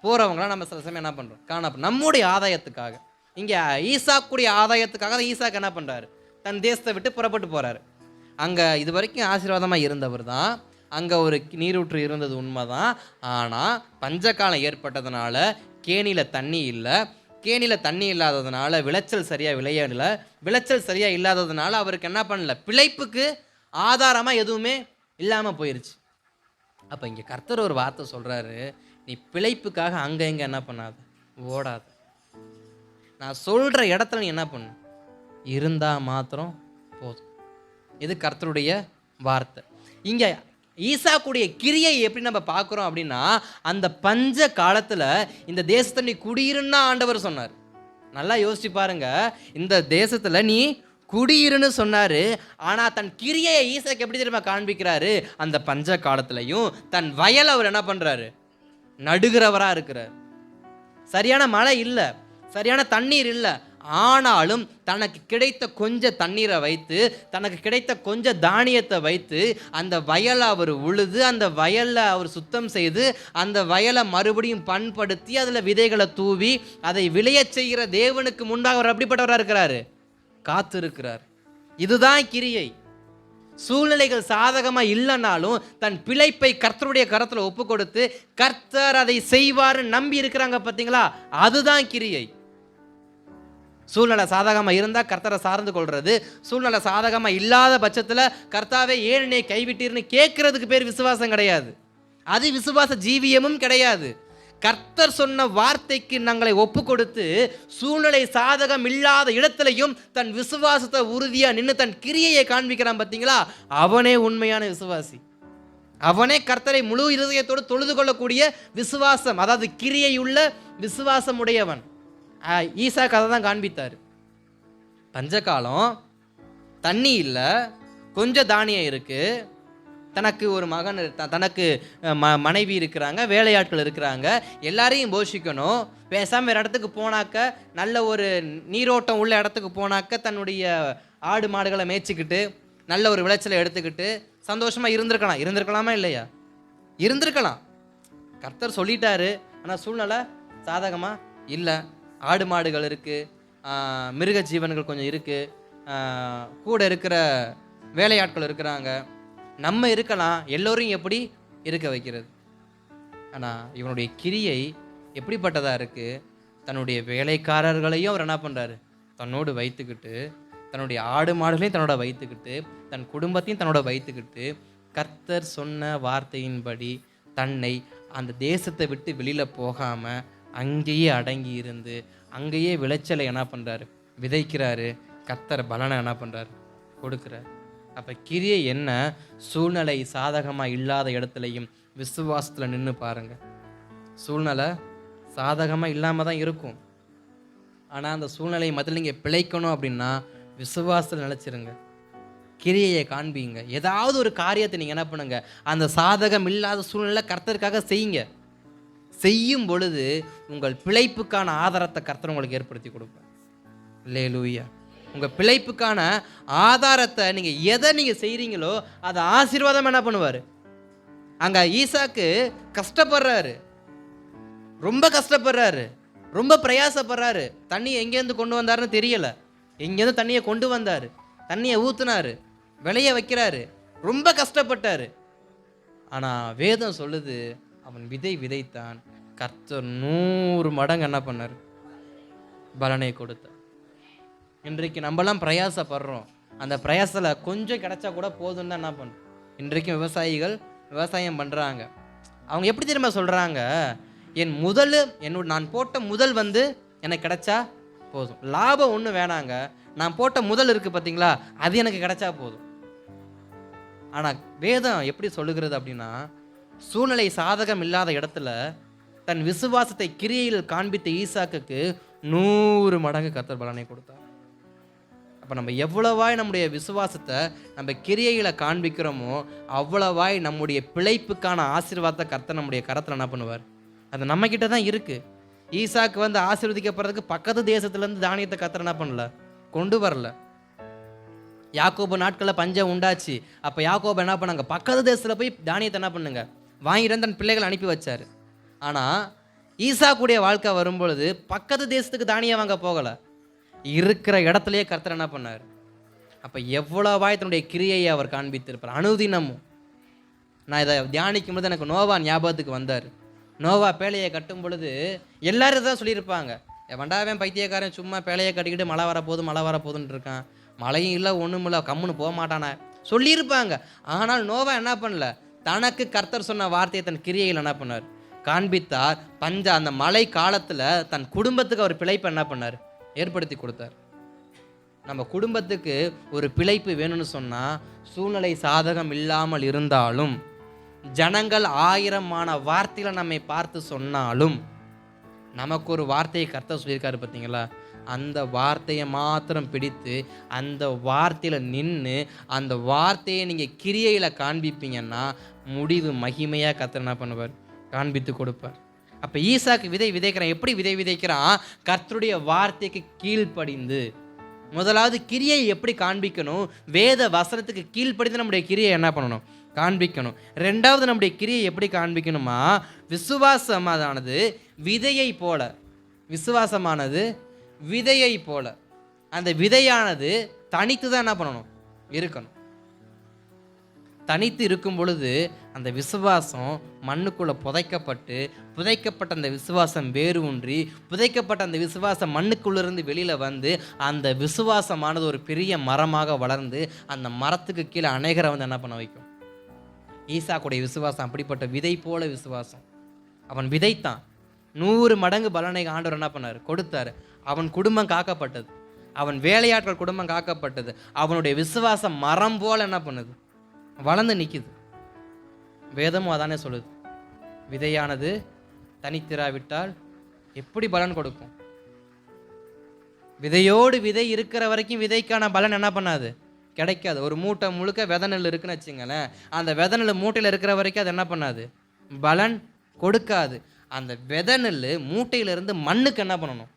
போகிறவங்களாம் நம்ம சில சமயம் என்ன பண்ணுறோம் காணப்போ நம்முடைய ஆதாயத்துக்காக. இங்கே ஈசாக்குடைய ஆதாயத்துக்காக தான் ஈசாக்கு என்ன பண்ணுறாரு, தன் தேசத்தை விட்டு புறப்பட்டு போகிறாரு. அங்கே இது வரைக்கும் ஆசீர்வாதமாக இருந்தவர் தான், அங்கே ஒரு நீரூற்று இருந்தது உண்மை தான். ஆனால் பஞ்சகாலம் ஏற்பட்டதுனால கேணியில் தண்ணி இல்லை, கேணியில் தண்ணி இல்லாததுனால விளைச்சல் சரியாக விளையலை, விளைச்சல் சரியாக இல்லாததுனால அவருக்கு என்ன பண்ணல, பிழைப்புக்கு ஆதாரமாக எதுவுமே இல்லாமல் போயிடுச்சு. அப்போ இங்கே கர்த்தர் ஒரு வார்த்தை சொல்கிறாரு, நீ பிழைப்புக்காக அங்கே இங்கே என்ன பண்ணாத, ஓடாத. நான் சொல்கிற இடத்துல நீ என்ன பண்ணு, இருந்தால் மாத்திரம் போதும். இது கர்த்தருடைய வார்த்தை. இங்கே ஈசாக்குடைய கிரியை எப்படி நம்ம பார்க்குறோம் அப்படின்னா, அந்த பஞ்ச காலத்தில் இந்த தேசத்தை நீ குடியிருன்னா ஆண்டவர் சொன்னார். நல்லா யோசிச்சு பாருங்க, இந்த தேசத்தில் நீ குடியிருன்னு சொன்னார். ஆனால் தன் கிரியை ஈசாக்கு எப்படி தெரியுமா காண்பிக்கிறாரு, அந்த பஞ்ச காலத்துலையும் தன் வயல் அவர் என்ன பண்ணுறாரு, நடுகிறவராக இருக்கிறார். சரியான மழை இல்லை, சரியான தண்ணீர் இல்லை, ஆனாலும் தனக்கு கிடைத்த கொஞ்சம் தண்ணீரை வைத்து, தனக்கு கிடைத்த கொஞ்சம் தானியத்தை வைத்து அந்த வயலை அவர் உழுது, அந்த வயலை அவர் சுத்தம் செய்து, அந்த வயலை மறுபடியும் பண்படுத்தி அதில் விதைகளை தூவி அதை விளையச் செய்கிற தேவனுக்கு முன்பாக அவர் அப்படிப்பட்டவராக இருக்கிறாரு, காத்திருக்கிறார். இதுதான் கிரியை. சூழ்நிலைகள் சாதகமாக இல்லைனாலும் தன் பிழைப்பை கர்த்தருடைய கரத்தில் ஒப்பு கொடுத்து கர்த்தர் அதை செய்வாருன்னு நம்பி இருக்கிறாங்க பார்த்தீங்களா, அதுதான் கிரியை. சூழ்நிலை சாதகமாக இருந்தால் கர்த்தரை சார்ந்து கொள்வது, சூழ்நிலை சாதகமாக இல்லாத பட்சத்தில் கர்த்தாவே ஏன் என்னை கைவிட்டீர்னு கேட்கறதுக்கு பேர் விசுவாசம் கிடையாது, அது விசுவாச ஜீவியமும் கிடையாது. கர்த்தர் சொன்ன வார்த்தைக்கு நாங்களை ஒப்பு கொடுத்து சூழ்நிலை சாதகம் இல்லாத இடத்துலையும் தன் விசுவாசத்தை உறுதியாக நின்று தன் கிரியையை காண்பிக்கிறான் பார்த்தீங்களா, அவனே உண்மையான விசுவாசி. அவனே கர்த்தரை முழு இருதயத்தோடு தொழுது கொள்ளக்கூடிய விசுவாசம், அதாவது கிரியை உள்ள விசுவாசம் உடையவன். ஈசாக்கு அதை தான் காண்பித்தார். பஞ்சகாலம், தண்ணி இல்லை, கொஞ்சம் தானியம் இருக்குது, தனக்கு ஒரு மகன், தனக்கு மனைவி இருக்கிறாங்க, வேலையாட்கள் இருக்கிறாங்க, எல்லாரையும் போஷிக்கணும். பேசாமல் வேறு இடத்துக்கு போனாக்க, நல்ல ஒரு நீரோட்டம் உள்ள இடத்துக்கு போனாக்க தன்னுடைய ஆடு மாடுகளை மேய்ச்சிக்கிட்டு நல்ல ஒரு விளைச்சலை எடுத்துக்கிட்டு சந்தோஷமாக இருந்திருக்கலாமா இல்லையா? இருந்திருக்கலாம். கர்த்தர் சொல்லிட்டாரு, ஆனால் சூழ்நிலை சாதகமாக இல்லை. ஆடு மாடுகள் இருக்குது, மிருக ஜீவன்கள் கொஞ்சம் இருக்குது, கூட இருக்கிற வேலையாட்கள் இருக்கிறாங்க, நம்ம இருக்கலாம், எல்லோரையும் எப்படி இருக்க வைக்கிறது? ஆனால் இவனுடைய கிரியை எப்படிப்பட்டதாக இருக்குது, தன்னுடைய வேலைக்காரர்களையும் அவர் என்ன பண்ணுறாரு, தன்னோடு வைத்துக்கிட்டு, தன்னுடைய ஆடு மாடுகளையும் தன்னோட வைத்துக்கிட்டு, தன் குடும்பத்தையும் தன்னோட வைத்துக்கிட்டு, கர்த்தர் சொன்ன வார்த்தையின்படி தன்னை அந்த தேசத்தை விட்டு வெளியில் போகாமல் அங்கேயே அடங்கி இருந்து அங்கேயே விளைச்சலை என்ன பண்ணுறாரு, விதைக்கிறாரு. கர்த்தர் பலனை என்ன பண்ணுறாரு, கொடுக்குறாரு. அப்போ கிரியை என்ன, சூழ்நிலை சாதகமாக இல்லாத இடத்துலையும் விசுவாசத்தில் நின்று பாருங்கள். சூழ்நிலை சாதகமாக இல்லாமல் தான் இருக்கும், ஆனால் அந்த சூழ்நிலையை மத்தியில் நீங்கள் பிழைக்கணும் அப்படின்னா விசுவாசத்தில் நினச்சிருங்க, கிரியையை காண்பீங்க. ஏதாவது ஒரு காரியத்தை நீங்கள் என்ன பண்ணுங்க, அந்த சாதகம் இல்லாத சூழ்நிலை கர்த்தருக்காக செய்யுங்க. செய்யும் பொழுது உங்கள் பிழைப்புக்கான ஆதாரத்தை கர்த்தர் உங்களுக்கு ஏற்படுத்தி கொடுப்பார். அல்லேலூயா. உங்கள் பிழைப்புக்கான ஆதாரத்தை நீங்கள் எதை நீங்கள் செய்கிறீங்களோ அதை ஆசீர்வாதம் என்ன பண்ணுவார். அங்கே ஈசாக்கு கஷ்டப்படுறாரு, ரொம்ப கஷ்டப்படுறாரு, ரொம்ப பிரயாசப்படுறாரு. தண்ணியை எங்கேருந்து கொண்டு வந்தாருன்னு தெரியலை, எங்கேருந்து தண்ணியை கொண்டு வந்தார், தண்ணியை ஊற்றுனாரு, விளைய வைக்கிறாரு, ரொம்ப கஷ்டப்பட்டார். ஆனால் வேதம் சொல்லுது, அவன் விதை விதைத்தான், கர்த்தர் 100 மடங்கு என்ன பண்ணார்? பலனை கொடுத்தார். இன்றைக்கு நம்மலாம் பிரயாசப்படுறோம், அந்த பிரயாசத்தில் கொஞ்சம் கிடைச்சா கூட போதும்னு தான் என்ன பண்ணுறோம். இன்றைக்கும் விவசாயிகள் விவசாயம் பண்ணுறாங்க. அவங்க எப்படி தெரியுமா சொல்கிறாங்க? நான் போட்ட முதல் எனக்கு கிடைச்சா போதும், லாபம் ஒன்றும் வேணாங்க, நான் போட்ட முதல் இருக்குது பார்த்தீங்களா, அது எனக்கு கிடைச்சா போதும். ஆனால் வேதம் எப்படி சொல்லுகிறது அப்படின்னா, சூழ்நிலை சாதகம் இல்லாத இடத்துல தன் விசுவாசத்தை கிரியையில் காண்பித்த ஈசாக்குக்கு 100 மடங்கு கர்த்தர் பலனை கொடுத்தார். அப்போ நம்ம எவ்வளவாய் நம்முடைய விசுவாசத்தை நம்ம கிரியையில் காண்பிக்கிறோமோ அவ்வளவாய் நம்முடைய பிழைப்புக்கான ஆசீர்வாதத்தை கர்த்தர் நம்முடைய கரத்தில் என்ன பண்ணுவார்? அது நம்மக்கிட்ட தான் இருக்குது. ஈசாக்கு ஆசீர்வதிக்கப்படுறதுக்கு பக்கத்து தேசத்துலேருந்து தானியத்தை கர்த்தர் என்ன பண்ணல, கொண்டு வரல. யாக்கோபு நாட்களில் பஞ்சம் உண்டாச்சு. அப்போ யாக்கோபு என்ன பண்ணாங்க? பக்கத்து தேசத்தில் போய் தானியத்தை என்ன பண்ணுங்க வாங்கிட்டு தன் பிள்ளைகளை அனுப்பி வச்சார். ஆனால் ஈசாக்குடைய வாழ்க்கை வரும்பொழுது பக்கத்து தேசத்துக்கு தானியம் வாங்க போகலை, இருக்கிற இடத்துலையே கர்த்தர் என்ன பண்ணார்? அப்போ எவ்வளவாய் தன்னுடைய கிரியையை அவர் காண்பித்திருப்பார். அனுதினமும் நான் இதை தியானிக்கும் பொழுது எனக்கு நோவா ஞாபகத்துக்கு வந்தார். நோவா பேழையை கட்டும் பொழுது எல்லாரும் தான் சொல்லியிருப்பாங்க, வண்டாவேன் பைத்தியக்காரன் சும்மா பேழையை கட்டிக்கிட்டு மழை வரப்போகுதுன்னு இருக்கான், மழையும் இல்லை ஒன்றும் இல்லை, கம்முன்னு போக மாட்டானே சொல்லியிருப்பாங்க. ஆனால் நோவா என்ன பண்ணல, தனக்கு கர்த்தர் சொன்ன வார்த்தையை தன் கிரியையில் என்ன பண்ணார்? காண்பித்தார். அந்த மழை காலத்தில் தன் குடும்பத்துக்கு அவர் பிழைப்பு என்ன பண்ணார்? ஏற்படுத்தி கொடுத்தார். நம்ம குடும்பத்துக்கு ஒரு பிழைப்பு வேணும்னு சொன்னால், சூழ்நிலை சாதகம் இல்லாமல் இருந்தாலும், ஜனங்கள் 1000 வார்த்தைகளை நம்மை பார்த்து சொன்னாலும், நமக்கு ஒரு வார்த்தையை கர்த்தர் சொல்லியிருக்காரு பார்த்தீங்களா, அந்த வார்த்தையை மாத்திரம் பிடித்து அந்த வார்த்தையில் நின்று அந்த வார்த்தையை நீங்கள் கிரியையில் காண்பிப்பீங்கன்னா முடிவு மகிமையாக கர்த்தர் என்ன பண்ணுவார்? காண்பித்து கொடுப்பார். அப்போ ஈசாக்கு விதை விதைக்கிறான். எப்படி விதை விதைக்கிறான்? கர்த்தருடைய வார்த்தைக்கு கீழ்ப்படிந்து. முதலாவது கிரியை எப்படி காண்பிக்கணும்? வேத வசனத்துக்கு கீழ்ப்படிந்து நம்முடைய கிரியை என்ன பண்ணணும்? காண்பிக்கணும். ரெண்டாவது நம்முடைய கிரியை எப்படி காண்பிக்கணுமா? விசுவாசமானது விதையை போல, விசுவாசமானது விதையை போல, அந்த விதையானது தனித்து தான் என்ன பண்ணணும்? இருக்கணும். தனித்து இருக்கும் பொழுது அந்த விசுவாசம் மண்ணுக்குள்ளே புதைக்கப்பட்ட அந்த விசுவாசம் வேறு ஊன்றி, புதைக்கப்பட்ட அந்த விசுவாசம் மண்ணுக்குள்ளிருந்து வெளியில் வந்து அந்த விசுவாசமானது ஒரு பெரிய மரமாக வளர்ந்து அந்த மரத்துக்கு கீழே அநேகரை என்ன பண்ண வைக்கும். ஈசாக்குடைய விசுவாசம் அப்படிப்பட்ட விதை போல விசுவாசம். அவன் விதைத்தான், 100 மடங்கு பலனை ஆண்டவர் என்ன பண்ணார்? கொடுத்தாரு. அவன் குடும்பம் காக்கப்பட்டது, அவன் வேலையாட்கள் குடும்பம் காக்கப்பட்டது. அவனுடைய விசுவாசம் மரம் போல என்ன பண்ணுது? வளர்ந்து நிற்குது. வேதமும் அதானே சொல்லுது, விதையானது தனித்திராவிட்டால் எப்படி பலன் கொடுக்கும்? விதையோடு விதை இருக்கிற வரைக்கும் விதைக்கான பலன் என்ன பண்ணாது? கிடைக்காது. ஒரு மூட்டை முழுக்க விதை நெல் இருக்குன்னு வச்சுங்களேன், அந்த விதை நெல் மூட்டையில் இருக்கிற வரைக்கும் அது என்ன பண்ணாது? பலன் கொடுக்காது. அந்த விதை நெல் மூட்டையிலிருந்து மண்ணுக்கு என்ன பண்ணணும்?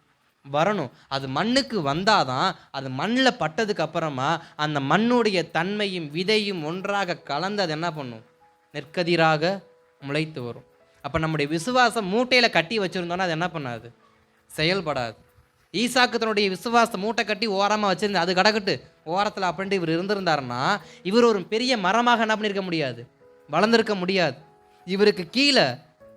வரணும். அது மண்ணுக்கு வந்தாதான், அது மண்ணில் பட்டதுக்கு அப்புறமா அந்த மண்ணுடைய தன்மையும் விதையும் ஒன்றாக கலந்து அது என்ன பண்ணும்? நெற்கதிராக முளைத்து வரும். அப்போ நம்முடைய விசுவாசம் மூட்டையில் கட்டி வச்சுருந்தோன்னா அது என்ன பண்ணாது? செயல்படாது. ஈசாக்கு தன்னுடைய விசுவாசம் மூட்டை கட்டி ஓரமாக வச்சுருந்து அது கிடக்கட்டு ஓரத்தில் அப்படின்ட்டு இவர் இருந்திருந்தாருன்னா இவர் ஒரு பெரிய மரமாக என்ன பண்ணியிருக்க முடியாது? வளர்ந்துருக்க முடியாது. இவருக்கு கீழே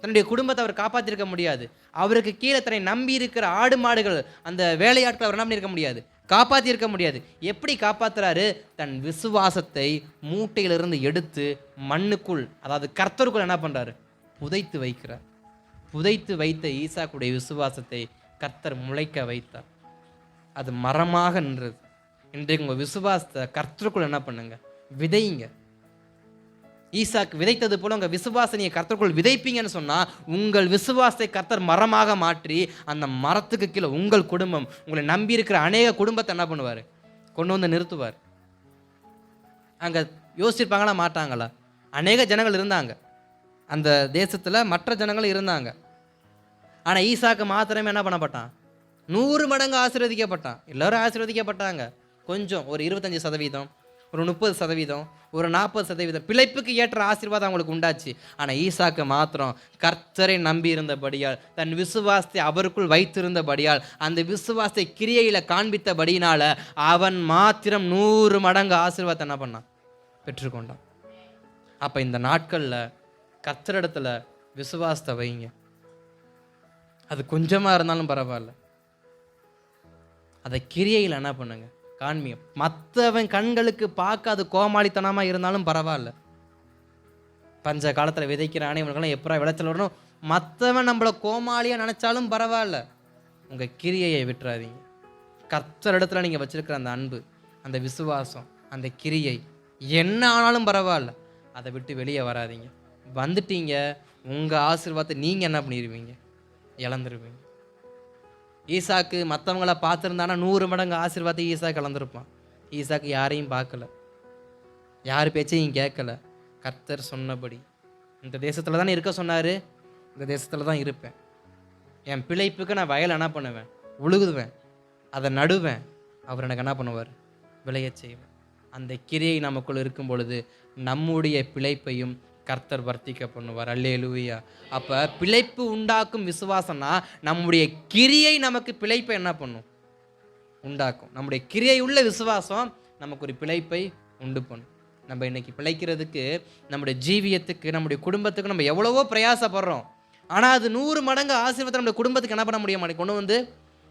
தன்னுடைய குடும்பத்தை அவர் காப்பாற்றிருக்க முடியாது. அவருக்கு கீழே தன்னை நம்பி இருக்கிற ஆடு மாடுகள் அந்த வேலையாட்கள் அவர் என்ன பண்ணியிருக்க முடியாது? காப்பாற்றியிருக்க முடியாது. எப்படி காப்பாற்றுறாரு? தன் விசுவாசத்தை மூட்டையிலிருந்து எடுத்து மண்ணுக்குள், அதாவது கர்த்தருக்குள் என்ன பண்ணுறாரு? புதைத்து வைக்கிறார். புதைத்து வைத்த ஈசாக்குடைய விசுவாசத்தை கர்த்தர் முளைக்க வைத்தார். அது மரமாக நின்றது. இன்றைக்கு உங்கள் விசுவாசத்தை கர்த்தருக்குள் என்ன பண்ணுங்க? விதைங்க. ஈசாக்கு விதைத்தது போல உங்கள் விசுவாசனையை கர்த்தருக்குள் விதைப்பீங்கன்னு சொன்னால் உங்கள் விசுவாசத்தை கர்த்தர் மரமாக மாற்றி அந்த மரத்துக்கு கீழே உங்கள் குடும்பம், உங்களை நம்பி இருக்கிற அநேக குடும்பத்தை என்ன பண்ணுவார்? கொண்டு வந்து நிறுத்துவார். அங்கே யோசிச்சிருப்பாங்களா மாட்டாங்களா? அநேக ஜனங்கள் இருந்தாங்க அந்த தேசத்தில், மற்ற ஜனங்கள் இருந்தாங்க. ஆனால் ஈசாக்கு மாத்திரமே என்ன பண்ணப்பட்டான்? 100 மடங்கு ஆசீர்வதிக்கப்பட்டான். எல்லோரும் ஆசீர்வதிக்கப்பட்டாங்க. கொஞ்சம் ஒரு 25%, ஒரு 30%, ஒரு 40% பிழைப்புக்கு ஏற்ற ஆசீர்வாதம் அவங்களுக்கு உண்டாச்சு. ஆனால் ஈசாக்கு மாத்திரம் கர்த்தரை நம்பி இருந்தபடியால், தன் விசுவாசத்தை அவருக்குள் வைத்திருந்தபடியால், அந்த விசுவாசத்தை கிரியையில் காண்பித்தபடியினால அவன் மாத்திரம் 100 மடங்கு ஆசீர்வாதத்தை என்ன பண்ணான்? பெற்றுக்கொண்டான். அப்போ இந்த நாட்களில் கர்த்தரிடத்துல விசுவாசத்தை வைங்க. அது கொஞ்சமாக இருந்தாலும் பரவாயில்ல, அதை கிரியையில் என்ன பண்ணுங்க, காண்மியம். மற்றவன் கண்களுக்கு பார்க்க அது கோமாளித்தனமாக இருந்தாலும் பரவாயில்ல. பஞ்ச காலத்தில் விதைக்கிறானே இவனுக்கெல்லாம் எப்பரா விளைச்சல் வரணும், மற்றவன் நம்மளை கோமாளியாக நினச்சாலும் பரவாயில்ல, உங்கள் கிரியையை விட்டுறாதீங்க. கர்த்தரிடத்துல நீங்கள் வச்சிருக்கிற அந்த அன்பு, அந்த விசுவாசம், அந்த கிரியை என்ன ஆனாலும் பரவாயில்ல, அதை விட்டு வெளியே வராதீங்க. வந்துட்டீங்க, உங்கள் ஆசீர்வாதத்தை நீங்கள் என்ன பண்ணிடுவீங்க, இழந்துருவீங்க. ஈசாக்கு மற்றவங்கள பார்த்துருந்தானா 100 மடங்கு ஆசீர்வாதத்தை ஈசாக்கு இழந்திருப்பான். ஈசாக்கு யாரையும் பார்க்கல, யார் பேச்சையும் கேட்கல. கர்த்தர் சொன்னபடி இந்த தேசத்தில் தானே இருக்க சொன்னார், இந்த தேசத்தில் தான் இருப்பேன். என் பிழைப்புக்கு நான் வயலை என்ன பண்ணுவேன், உழுகுவேன், அதை நடுவேன். அவர் எனக்கு என்ன பண்ணுவார், விளைய செய்வேன். அந்த கிரியை நமக்குள்ள இருக்கும் பொழுது நம்முடைய பிழைப்பையும் கர்த்தர் வர்த்திக்க பண்ணுவார். அல்லேலூயா. அப்போ பிழைப்பு உண்டாக்கும் விசுவாசம்னா நம்முடைய கிரியை நமக்கு பிழைப்பை என்ன பண்ணும், உண்டாக்கும். நம்முடைய கிரியை உள்ள விசுவாசம் நமக்கு ஒரு பிழைப்பை உண்டு பண்ணும். நம்ம இன்னைக்கு பிழைக்கிறதுக்கு, நம்முடைய ஜீவியத்துக்கு, நம்முடைய குடும்பத்துக்கு நம்ம எவ்வளவோ பிரயாசப்படுறோம். ஆனால் அது 100 மடங்கு ஆசீர்வாதத்தை நம்முடைய குடும்பத்துக்கு என்ன பண்ண முடிய மாட்டேங்குது, கொண்டு வந்து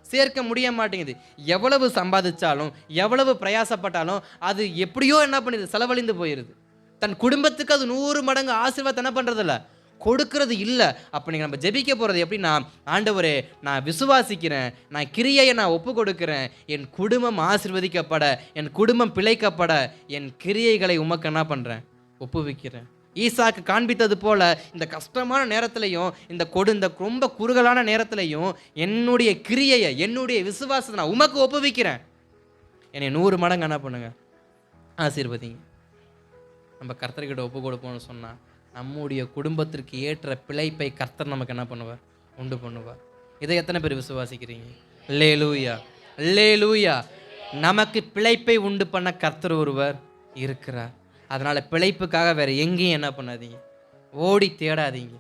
சேர்க்க முடிய மாட்டேங்குது. எவ்வளவு சம்பாதிச்சாலும் எவ்வளவு பிரயாசப்பட்டாலும் அது எப்படியோ என்ன பண்ணுது, செலவழிந்து போயிடுது. தன் குடும்பத்துக்கு அது 100 மடங்கு ஆசீர்வாதத்தை என்ன பண்ணுறதில்ல, கொடுக்கறது இல்லை. அப்போ நீங்கள் நம்ம ஜெபிக்க போகிறது எப்படின்னா, ஆண்டவரே நான் விசுவாசிக்கிறேன், நான் கிரியையை நான் ஒப்பு கொடுக்கிறேன், என் குடும்பம் ஆசீர்வதிக்கப்பட, என் குடும்பம் பிழைக்கப்பட, என் கிரியைகளை உமக்கு என்ன பண்ணுறேன், ஒப்புவிக்கிறேன். ஈசாக்கு காண்பித்தது போல இந்த கஷ்டமான நேரத்திலையும், இந்த ரொம்ப குறுகலான நேரத்திலையும் என்னுடைய கிரியையை, என்னுடைய விசுவாசத்தை நான் உமக்கு ஒப்புவிக்கிறேன், என்னை 100 மடங்கு என்ன பண்ணுங்க, ஆசீர்வதிங்க. நம்ம கர்த்தர்கிட்ட ஒப்பு கொடுப்போம்னு சொன்னால் நம்முடைய குடும்பத்திற்கு ஏற்ற பிழைப்பை கர்த்தர் நமக்கு என்ன பண்ணுவார், உண்டு பண்ணுவார். இதை எத்தனை பேர் விசுவாசிக்கிறீங்க? அல்லேலூயா, அல்லேலூயா. நமக்கு பிழைப்பை உண்டு பண்ண கர்த்தர் ஒருவர் இருக்கிறார். அதனால் பிழைப்புக்காக வேறு எங்கேயும் என்ன பண்ணாதீங்க, ஓடி தேடாதீங்க,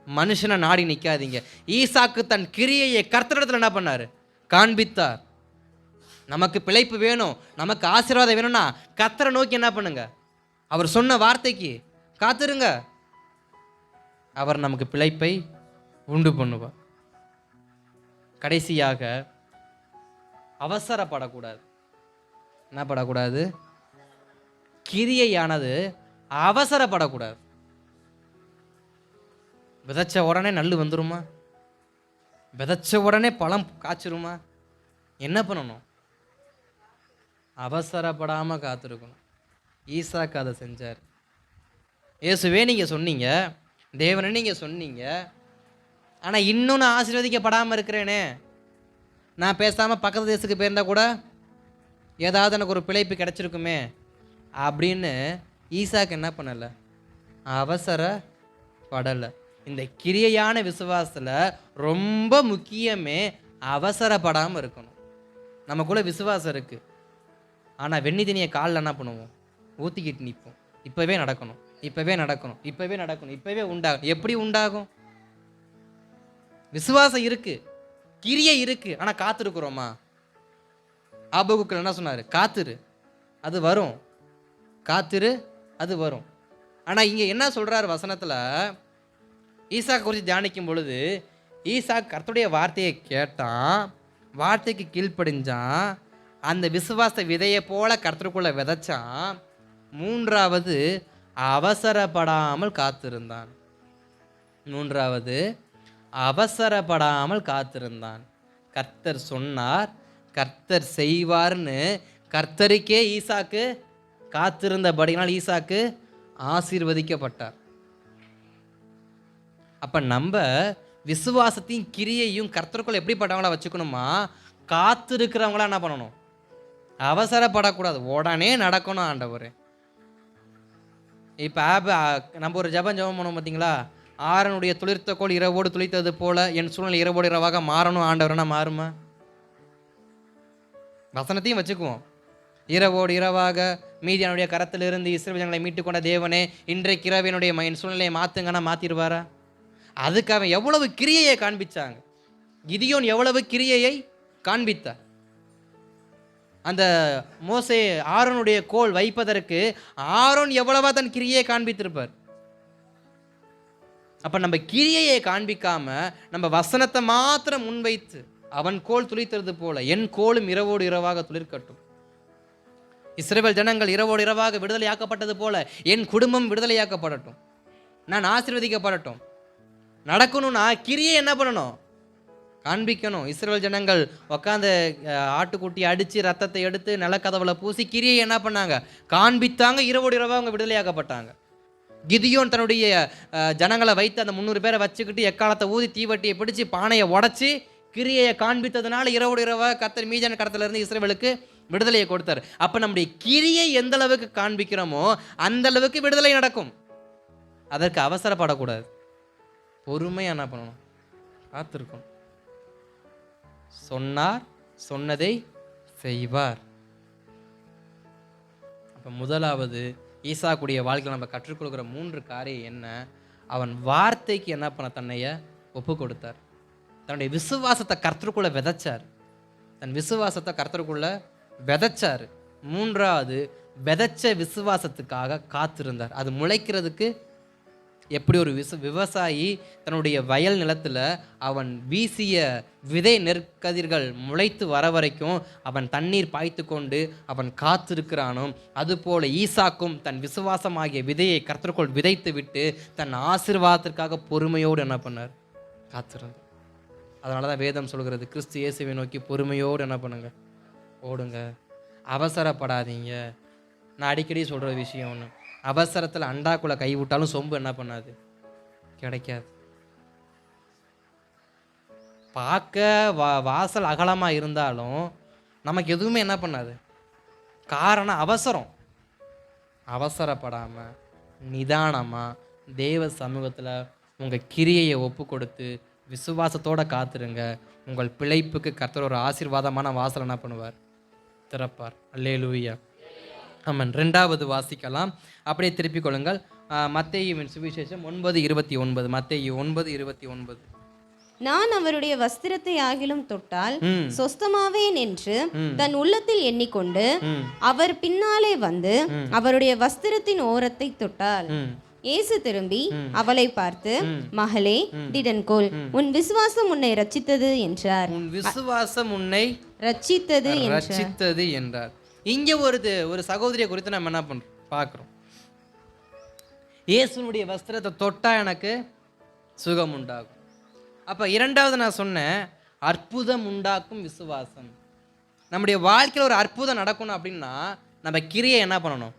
மனுஷனை நாடி நிற்காதீங்க. ஈசாக்கு தன் கிரியையை கர்த்தரிடத்தில் என்ன பண்ணார், காண்பித்தார். நமக்கு பிழைப்பு வேணும், நமக்கு ஆசீர்வாதம் வேணும்னா கர்த்தரை நோக்கி என்ன பண்ணுங்க, அவர் சொன்ன வார்த்தைக்கு காத்திருங்க, அவர் நமக்கு பிழைப்பை உண்டு பண்ணுவார். கடைசியாக அவசரப்படக்கூடாது. என்ன படக்கூடாது, கிரியையானது அவசரப்படக்கூடாது. விதைச்ச உடனே நெல் வந்துருமா, விதைச்ச உடனே பழம் காய்ச்சிருமா? என்ன பண்ணணும், அவசரப்படாமல் காத்திருக்கணும். ஈசாக்கு அதை செஞ்சார். இயேசுவே நீங்கள் சொன்னீங்க, தேவனே நீங்கள் சொன்னீங்க, ஆனால் இன்னும் நான் ஆசீர்வதிக்கப்படாமல் இருக்கிறேனே, நான் பேசாமல் பக்கத்து தேசத்துக்கு போயிருந்தா கூட ஏதாவது எனக்கு ஒரு பிழைப்பு கிடச்சிருக்குமே அப்படின்னு ஈசாக்கு என்ன பண்ணலை, அவசரப்படலை. இந்த கிரியையான விசுவாசத்தில் ரொம்ப முக்கியமே அவசரப்படாமல் இருக்கணும். நமக்குள்ள விசுவாசம் இருக்குது, ஆனால் வெண்ணி தண்ணியை காலில் என்ன பண்ணுவோம், ஊற்றிக்கிட்டு நிற்போம். இப்போவே நடக்கணும், இப்போவே நடக்கணும், இப்போவே நடக்கணும், இப்போவே உண்டாகும். எப்படி உண்டாகும்? விசுவாசம் இருக்குது, கிரியை இருக்குது, ஆனால் காத்திருக்கிறோமா? ஆபகுக்கள் என்ன சொன்னார், காத்திரு அது வரும், காத்திரு அது வரும். ஆனால் இங்கே என்ன சொல்கிறார் வசனத்தில், ஈசாக்கு குறித்து தியானிக்கும் பொழுது ஈசாக்கு கர்த்தருடைய வார்த்தையை கேட்டான், வார்த்தைக்கு கீழ்ப்படிஞ்சான், அந்த விசுவாச விதையை போல கர்த்தருக்குள்ள விதைச்சான். 3வது அவசரப்படாமல் காத்திருந்தான். 3வது அவசரப்படாமல் காத்திருந்தான். கர்த்தர் சொன்னார், கர்த்தர் செய்வார்னு கர்த்தருக்கே ஈசாக்கு காத்திருந்தபடினால் ஈசாக்கு ஆசீர்வதிக்கப்பட்டார். அப்போ நம்ம விசுவாசத்தையும் கிரியையும் கர்த்தருக்குள்ள எப்படிப்பட்டவங்களா வச்சுக்கணுமா, காத்திருக்கிறவங்களா என்ன பண்ணணும், அவசரப்படக்கூடாது, உடனே நடக்கணும். ஆண்டவர் இப்போ நம்ம ஒரு ஜபம் பண்ணுவோம் பார்த்தீங்களா, ஆரனுடைய துளிர்த்த கோள் இரவோடு துளித்தது போல என் சூழ்நிலை இரவோடு இரவாக மாறணும் ஆண்டவர்னா மாறுமா? வசனத்தையும் வச்சுக்குவோம், இரவோடு இரவாக மீதியானுடைய கரத்திலிருந்து இஸ்ரவேல் ஜனங்களை மீட்டு கொண்ட தேவனே இன்றைக்கு இரவினுடைய என் சூழ்நிலையை மாற்றுங்கன்னா மாற்றிடுவாரா? அதுக்கு அவன் எவ்வளவு கிரியையை காண்பிச்சாங்க, கிதியோன் எவ்வளவு கிரியையை காண்பித்தார். அந்த மோசே ஆரோனுடைய கோல் வைப்பதற்கு ஆரோன் எவ்வளவா தன் கிரியை காண்பித்திருப்பார். அப்போ நம்ம கிரியையை காண்பிக்காம நம்ம வசனத்தை மாத்திரம் முன்வைத்து அவன் கோல் துளித்தது போல என் கோலும் இரவோடு இரவாக துளிர்க்கட்டும். இஸ்ரவேல் ஜனங்கள் இரவோடு இரவாக விடுதலையாக்கப்பட்டது போல என் குடும்பம் விடுதலையாக்கப்படட்டும், நான் ஆசீர்வதிக்கப்படட்டும். நடக்கணும்னா கிரியை என்ன பண்ணணும்? காண்பிக்கணும். இஸ்ரவேல் ஜனங்கள் உட்காந்து ஆட்டுக்குட்டி அடித்து ரத்தத்தை எடுத்து நிலக்கதவுல பூசி கிரியை என்ன பண்ணாங்க? காண்பித்தாங்க. இரவோடு இரவாக அவங்க விடுதலையாக்கப்பட்டாங்க. கிதியோன் தன்னுடைய ஜனங்களை வைத்து அந்த 300 பேரை வச்சுக்கிட்டு எக்காலத்தை ஊதி தீவட்டியை பிடிச்சி பானையை உடச்சி கிரியையை காண்பித்ததுனால இரவோடு இரவாக கர்த்தர் மீதியான கரத்திலிருந்து இஸ்ரவேலுக்கு விடுதலையை கொடுத்தார். அப்போ நம்முடைய கிரியை எந்த அளவுக்கு காண்பிக்கிறோமோ அந்த அளவுக்கு விடுதலை நடக்கும். அதற்கு அவசரப்படக்கூடாது. பொறுமையாக என்ன பண்ணணும்? காத்திருக்கணும். சொன்னார், சொன்னதை செய்வார். அப்போ முதலாவது ஈசாக்குடைய வாழ்க்கையில் நம்ம கற்றுக்கொள்கிற 3 காரியம் என்ன? அவன் வார்த்தைக்கு என்ன பண்ண தன்னைய ஒப்பு கொடுத்தார். தன்னுடைய விசுவாசத்தை கர்த்தருக்குள்ள விதைச்சார். தன் விசுவாசத்தை கர்த்தருக்குள்ள விதைச்சார். 3வது விதைச்ச விசுவாசத்துக்காக காத்திருந்தார். அது முளைக்கிறதுக்கு எப்படி ஒரு விவசாயி தன்னுடைய வயல் நிலத்தில் அவன் வீசிய விதை நெற்கதிர்கள் முளைத்து வர வரைக்கும் அவன் தண்ணீர் பாய்த்து கொண்டு அவன் காத்திருக்கிறானோ, அதுபோல ஈசாக்கும் தன் விசுவாசமாகிய விதையை கர்த்தருக்குள் விதைத்து விட்டு தன் ஆசீர்வாதத்திற்காக பொறுமையோடு என்ன பண்ணார்? காத்திருந்தார். அதனால தான் வேதம் சொல்கிறது, கிறிஸ்து இயேசுவை நோக்கி பொறுமையோடு என்ன பண்ணுங்க? ஓடுங்க, அவசரப்படாதீங்க. நான் அடிக்கடி சொல்கிற விஷயம் ஒன்று, அவசரத்தில் அண்டாக்குள்ளே கை விட்டாலும் சொம்பு என்ன பண்ணாது? கிடைக்காது. பார்க்க வாசல் அகலமாக இருந்தாலும் நமக்கு எதுவுமே என்ன பண்ணாது? காரணம் அவசரம். அவசரப்படாமல் நிதானமாக தேவ சமூகத்தில் உங்கள் கிரியையை ஒப்பு கொடுத்து விசுவாசத்தோடு காத்துருங்க. உங்கள் பிழைப்புக்கு கர்த்தர் ஒரு ஆசீர்வாதமான வாசல் என்ன பண்ணுவார்? திறப்பார். அல்லேலூயா. ஆமாம். 2வது வாசிக்கலாம். அப்படியே திருப்பிக் கொள்ளுங்கள். மத்தேயுவின் சுவிசேஷம் 9:29. மத்தேயு 9:29.
நான் அவருடைய வஸ்திரத்தை ஆகிலும் தொட்டால் சொஸ்தமாவேன் என்று தன் உள்ளத்தில் எண்ணிக்கொண்டு அவர் பின்னாலே வந்து அவருடைய வஸ்திரத்தின் ஓரத்தை தொட்டால் இயேசு திரும்பி அவளை பார்த்து, மகளே, திடன்கொள், உன் விசுவாசம் உன்னை ரட்சித்தது என்றார்.
உன் விசுவாசம் உன்னை
ரட்சித்தது
என்றார். இங்கே ஒரு சகோதரியை குறித்து நம்ம என்ன பண்றோம்? பார்க்குறோம். இயேசுனுடைய வஸ்திரத்தை தொட்டா எனக்கு சுகம் உண்டாகும். அப்போ 2வது நான் சொன்னேன், அற்புதம் உண்டாக்கும் விசுவாசம். நம்முடைய வாழ்க்கையில் ஒரு அற்புதம் நடக்கணும் அப்படின்னா நம்ம கிரியை என்ன பண்ணணும்?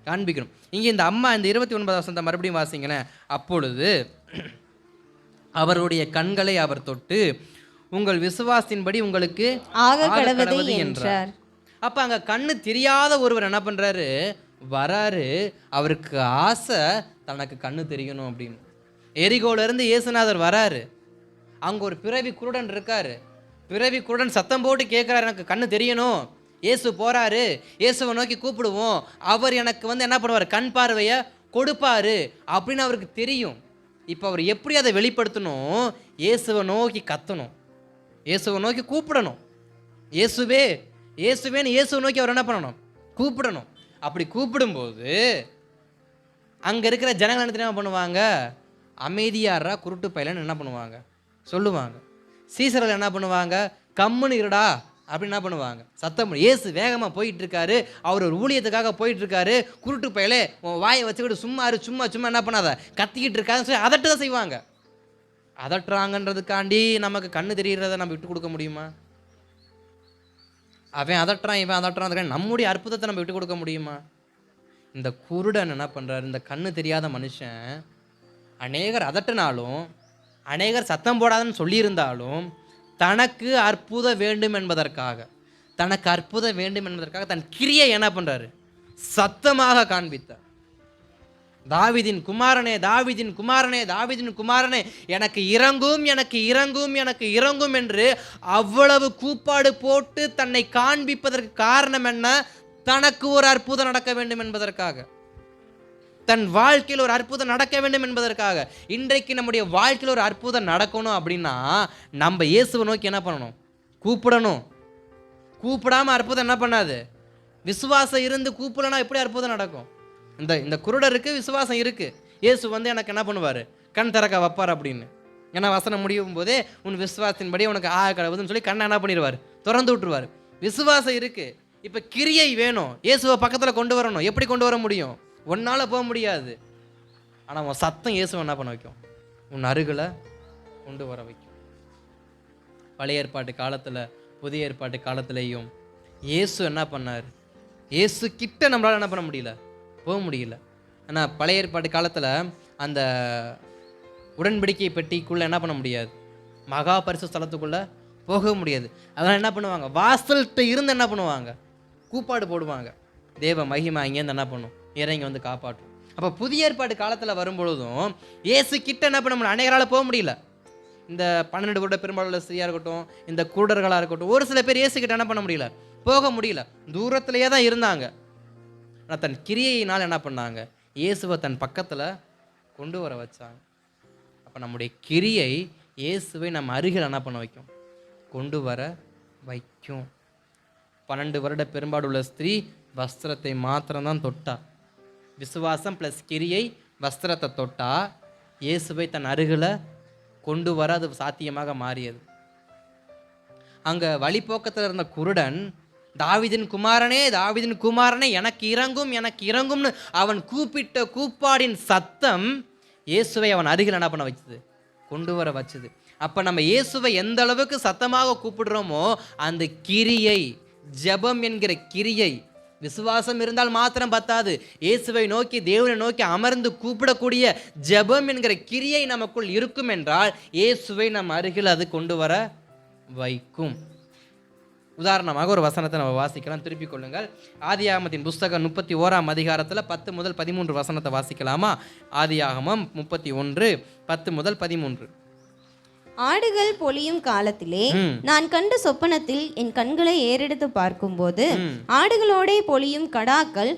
காண்பிக்கணும். இங்கே இந்த அம்மா இந்த 29வது வசனத்தை மறுபடியும் வாசிங்களேன். அப்பொழுது அவருடைய கண்களை அவர் தொட்டு, உங்கள் விசுவாசத்தின்படி உங்களுக்கு ஆக கடவது என்றார். அப்போ அங்கே கண்ணு தெரியாத ஒருவர் என்ன பண்ணுறாரு? வராரு. அவருக்கு ஆசை தனக்கு கண்ணு தெரியணும் அப்படின்னு. எரிகோலேருந்து இயேசுநாதர் வராரு. அங்கே ஒரு பிறவி குருடன் இருக்காரு. பிறவி குருடன் சத்தம் போட்டு கேட்குறாரு, எனக்கு கண்ணு தெரியணும். இயேசு போகிறாரு, இயேசுவை நோக்கி கூப்பிடுவோம், அவர் எனக்கு என்ன பண்ணுவார்? கண் பார்வையை கொடுப்பாரு அப்படின்னு அவருக்கு தெரியும். இப்போ அவர் எப்படி அதை வெளிப்படுத்தணும்? இயேசுவை நோக்கி கத்தணும், இயேசுவை நோக்கி கூப்பிடணும். இயேசுவே இயேசுவேன்னு இயேசுவை நோக்கி அவர் என்ன பண்ணணும்? கூப்பிடணும். அப்படி கூப்பிடும்போது அங்கே இருக்கிற ஜனங்கள் என்ன பண்ணுவாங்க? அமைதியாரா குருட்டு பையலன்னு என்ன பண்ணுவாங்க? சொல்லுவாங்க. சீசர்கள் என்ன பண்ணுவாங்க? கம்முன்னு இருடா அப்படின்னு என்ன பண்ணுவாங்க? சத்தம். இயேசு வேகமாக போயிட்டு இருக்காரு, அவர் ஒரு ஊழியத்துக்காக போயிட்டு இருக்காரு, குருட்டு பையலே உன் வாயை வச்சுக்கிட்டு சும்மா சும்மா என்ன பண்ணாத, கத்திக்கிட்டு இருக்காதுன்னு சொல்லி அதட்டு தான் செய்வாங்க. அதட்டுறாங்கன்றதுக்காண்டி நமக்கு கண்ணு தெரிகிறத நம்ம விட்டு கொடுக்க முடியுமா? அவன் அதட்டுறான், இவன் அதட்டுறான், நம்முடைய அற்புதத்தை நம்ம விட்டு கொடுக்க முடியுமா? இந்த குருடன் என்ன பண்ணுறாரு? இந்த கண்ணு தெரியாத மனுஷன் அநேகர் அதட்டினாலும், அநேகர் சத்தம் போடாதுன்னு சொல்லியிருந்தாலும், தனக்கு அற்புதம் வேண்டும் என்பதற்காக தன் கிரியை என்ன பண்ணுறாரு? சத்தமாக காண்பித்தார். தாவீதின் குமாரனே, தாவீதின் குமாரனே, தாவீதின் குமாரனே, எனக்கு இறங்கும், எனக்கு இறங்கும், எனக்கு இறங்கும் என்று அவ்வளவு கூப்பாடு போட்டு தன்னை காண்பிப்பதற்கு காரணம் என்ன? தனக்கு ஒரு அற்புதம் நடக்க வேண்டும் என்பதற்காக, தன் வாழ்க்கையில் ஒரு அற்புதம் நடக்க வேண்டும் என்பதற்காக. இன்றைக்கு நம்முடைய வாழ்க்கையில் ஒரு அற்புதம் நடக்கணும் அப்படின்னா நம்ம இயேசுவை நோக்கி என்ன பண்ணணும்? கூப்பிடணும். கூப்பிடாம அற்புதம் என்ன பண்ணாது? விசுவாசம் இருந்து கூப்பிடனா எப்படி அற்புதம் நடக்கும்? இந்த குருடருக்கு விசுவாசம் இருக்கு. இயேசு எனக்கு என்ன பண்ணுவார்? கண் திறக்க வைப்பார் அப்படின்னு. ஏன்னா வசனம் முடியும் போதே உன் விசுவாசத்தின்படி உனக்கு கடவுதுன்னு சொல்லி கண்ணை என்ன பண்ணிடுவார், திறந்து விட்டுருவார். விசுவாசம் இருக்கு, இப்போ கிரியை வேணும். இயேசுவை பக்கத்தில் கொண்டு வரணும். எப்படி கொண்டு வர முடியும்? ஒன்னால் போக முடியாது. ஆனால் உன் சத்தம் இயேசுவை என்ன பண்ண வைக்கும், உன் அருகில் கொண்டு வர வைக்கும். பழைய ஏற்பாட்டு காலத்தில் புதிய ஏற்பாட்டு காலத்திலையும் இயேசு என்ன பண்ணார், இயேசு கிட்ட நம்மளால் என்ன பண்ண முடியல, போக முடியல. ஆனால் பழைய ஏற்பாட்டு காலத்தில் அந்த உடன்படிக்கை பெட்டிக்குள்ளே என்ன பண்ண முடியாது, மகா பரிசு ஸ்தலத்துக்குள்ளே போக முடியாது. அதனால் என்ன பண்ணுவாங்க, வாசல்கிட்ட இருந்து என்ன பண்ணுவாங்க, கூப்பாடு போடுவாங்க. தேவ மகிமை அங்கேருந்து என்ன பண்ணும், இறங்கி வந்து காப்பாற்றும். அப்போ புதிய ஏற்பாட்டு காலத்தில் வரும்பொழுதும் இயேசு கிட்ட என்ன பண்ண முடியல, அநேகரால் போக முடியல. இந்த 12 வருட பெரும்பாலுள்ள ஸ்திரியாக இருக்கட்டும், இந்த கூடர்களாக இருக்கட்டும், ஒரு சில பேர் இயேசுக்கிட்ட என்ன பண்ண முடியல, போக முடியல. தூரத்திலேயே தான் இருந்தாங்க. ஆனால் தன் கிரியையினால் என்ன பண்ணாங்க, இயேசுவை தன் பக்கத்தில் கொண்டு வர வச்சாங்க. அப்போ நம்முடைய கிரியை இயேசுவை நம்ம அருகில் என்ன பண்ண வைக்கும், கொண்டு வர வைக்கும். 12 வருட பெரும்பாடுள்ள ஸ்திரீ வஸ்திரத்தை மாத்திரம்தான் தொட்டா. விசுவாசம் ப்ளஸ் கிரியை வஸ்திரத்தை தொட்டா இயேசுவை தன் அருகில் கொண்டு வர அது சாத்தியமாக மாறியது. அங்கே வழிபோக்கத்தில் இருந்த குருடன், தாவீதின் குமாரனே தாவீதின் குமாரனே எனக்கு இறங்கும் எனக்கு இறங்கும்னு அவன் கூப்பிட்ட கூப்பாடின் சத்தம் இயேசுவை அவன் அருகில் என்ன பண்ண வச்சுது, கொண்டு வர வச்சுது. அப்போ நம்ம இயேசுவை எந்த அளவுக்கு சத்தமாக கூப்பிடுறோமோ அந்த கிரியை, ஜெபம் என்கிற கிரியை, விசுவாசம் இருந்தால் மாத்திரம் பத்தாது, இயேசுவை நோக்கி தேவனை நோக்கி அமர்ந்து கூப்பிடக்கூடிய ஜெபம் என்கிற கிரியை நமக்குள் இருக்கும் என்றால் இயேசுவை நம்ம அருகில் அது கொண்டு வர வைக்கும். உதாரணமாக ஒரு வசனத்தை நம்ம வாசிக்கலாம், திருப்பிக் கொள்ளுங்கள். ஆதியாகமத்தின் புஸ்தகம் 31ஆம் அதிகாரத்தில் 10 முதல் 13 வசனத்தை வாசிக்கலாமா? ஆதியாகமம் 31 10 முதல் 13.
ஆடுகள் பொழியும் காலத்திலே நான் கண்ட சொப்பனத்தில் என் கண்களை ஏறெடுத்து பார்க்கும்போது ஆடுகளோடே பொழியும் கடாக்கள்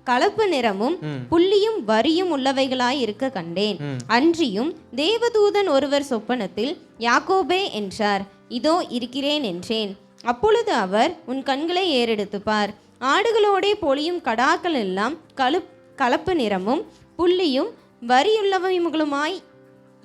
கலப்பு நிறமும் புள்ளியும் வரியும் உள்ளவைகளாய் இருக்க கண்டேன். அன்றியும் தேவதூதன் ஒருவர் சொப்பனத்தில் யாக்கோபே என்றார். இதோ இருக்கிறேன் என்றேன். அப்பொழுது அவர், உன் கண்களை ஏறெடுத்து பார், ஆடுகளோடே பொழியும் கடாக்கள் எல்லாம் கலப்பு நிறமும் புள்ளியும் வரியுள்ளவைகளுமாய்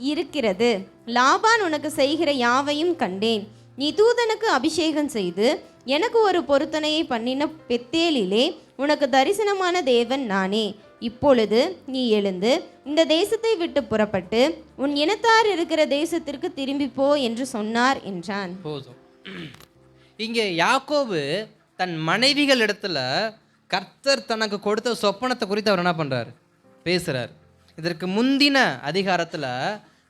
இருக்கிறது. லாபான் உனக்கு செய்கிற யாவையும் கண்டேன். நீ தூதனுக்கு அபிஷேகம் செய்து எனக்கு ஒரு பொருத்தனையை பண்ணின பெத்தேலிலே உனக்கு தரிசனமான தேவன் நானே. இப்பொழுது நீ எழுந்து இந்த தேசத்தை விட்டு புறப்பட்டு உன் இனத்தார் இருக்கிற தேசத்திற்கு திரும்பி போ என்று சொன்னார் என்றான்.
போதும். இங்கே யாக்கோபு தன் மனைவிகள் இடத்துல கர்த்தர் தனக்கு கொடுத்த சொப்பனத்தை குறித்து அவர் என்ன பண்றார், பேசுறார். இதற்கு முந்தின அதிகாரத்தில்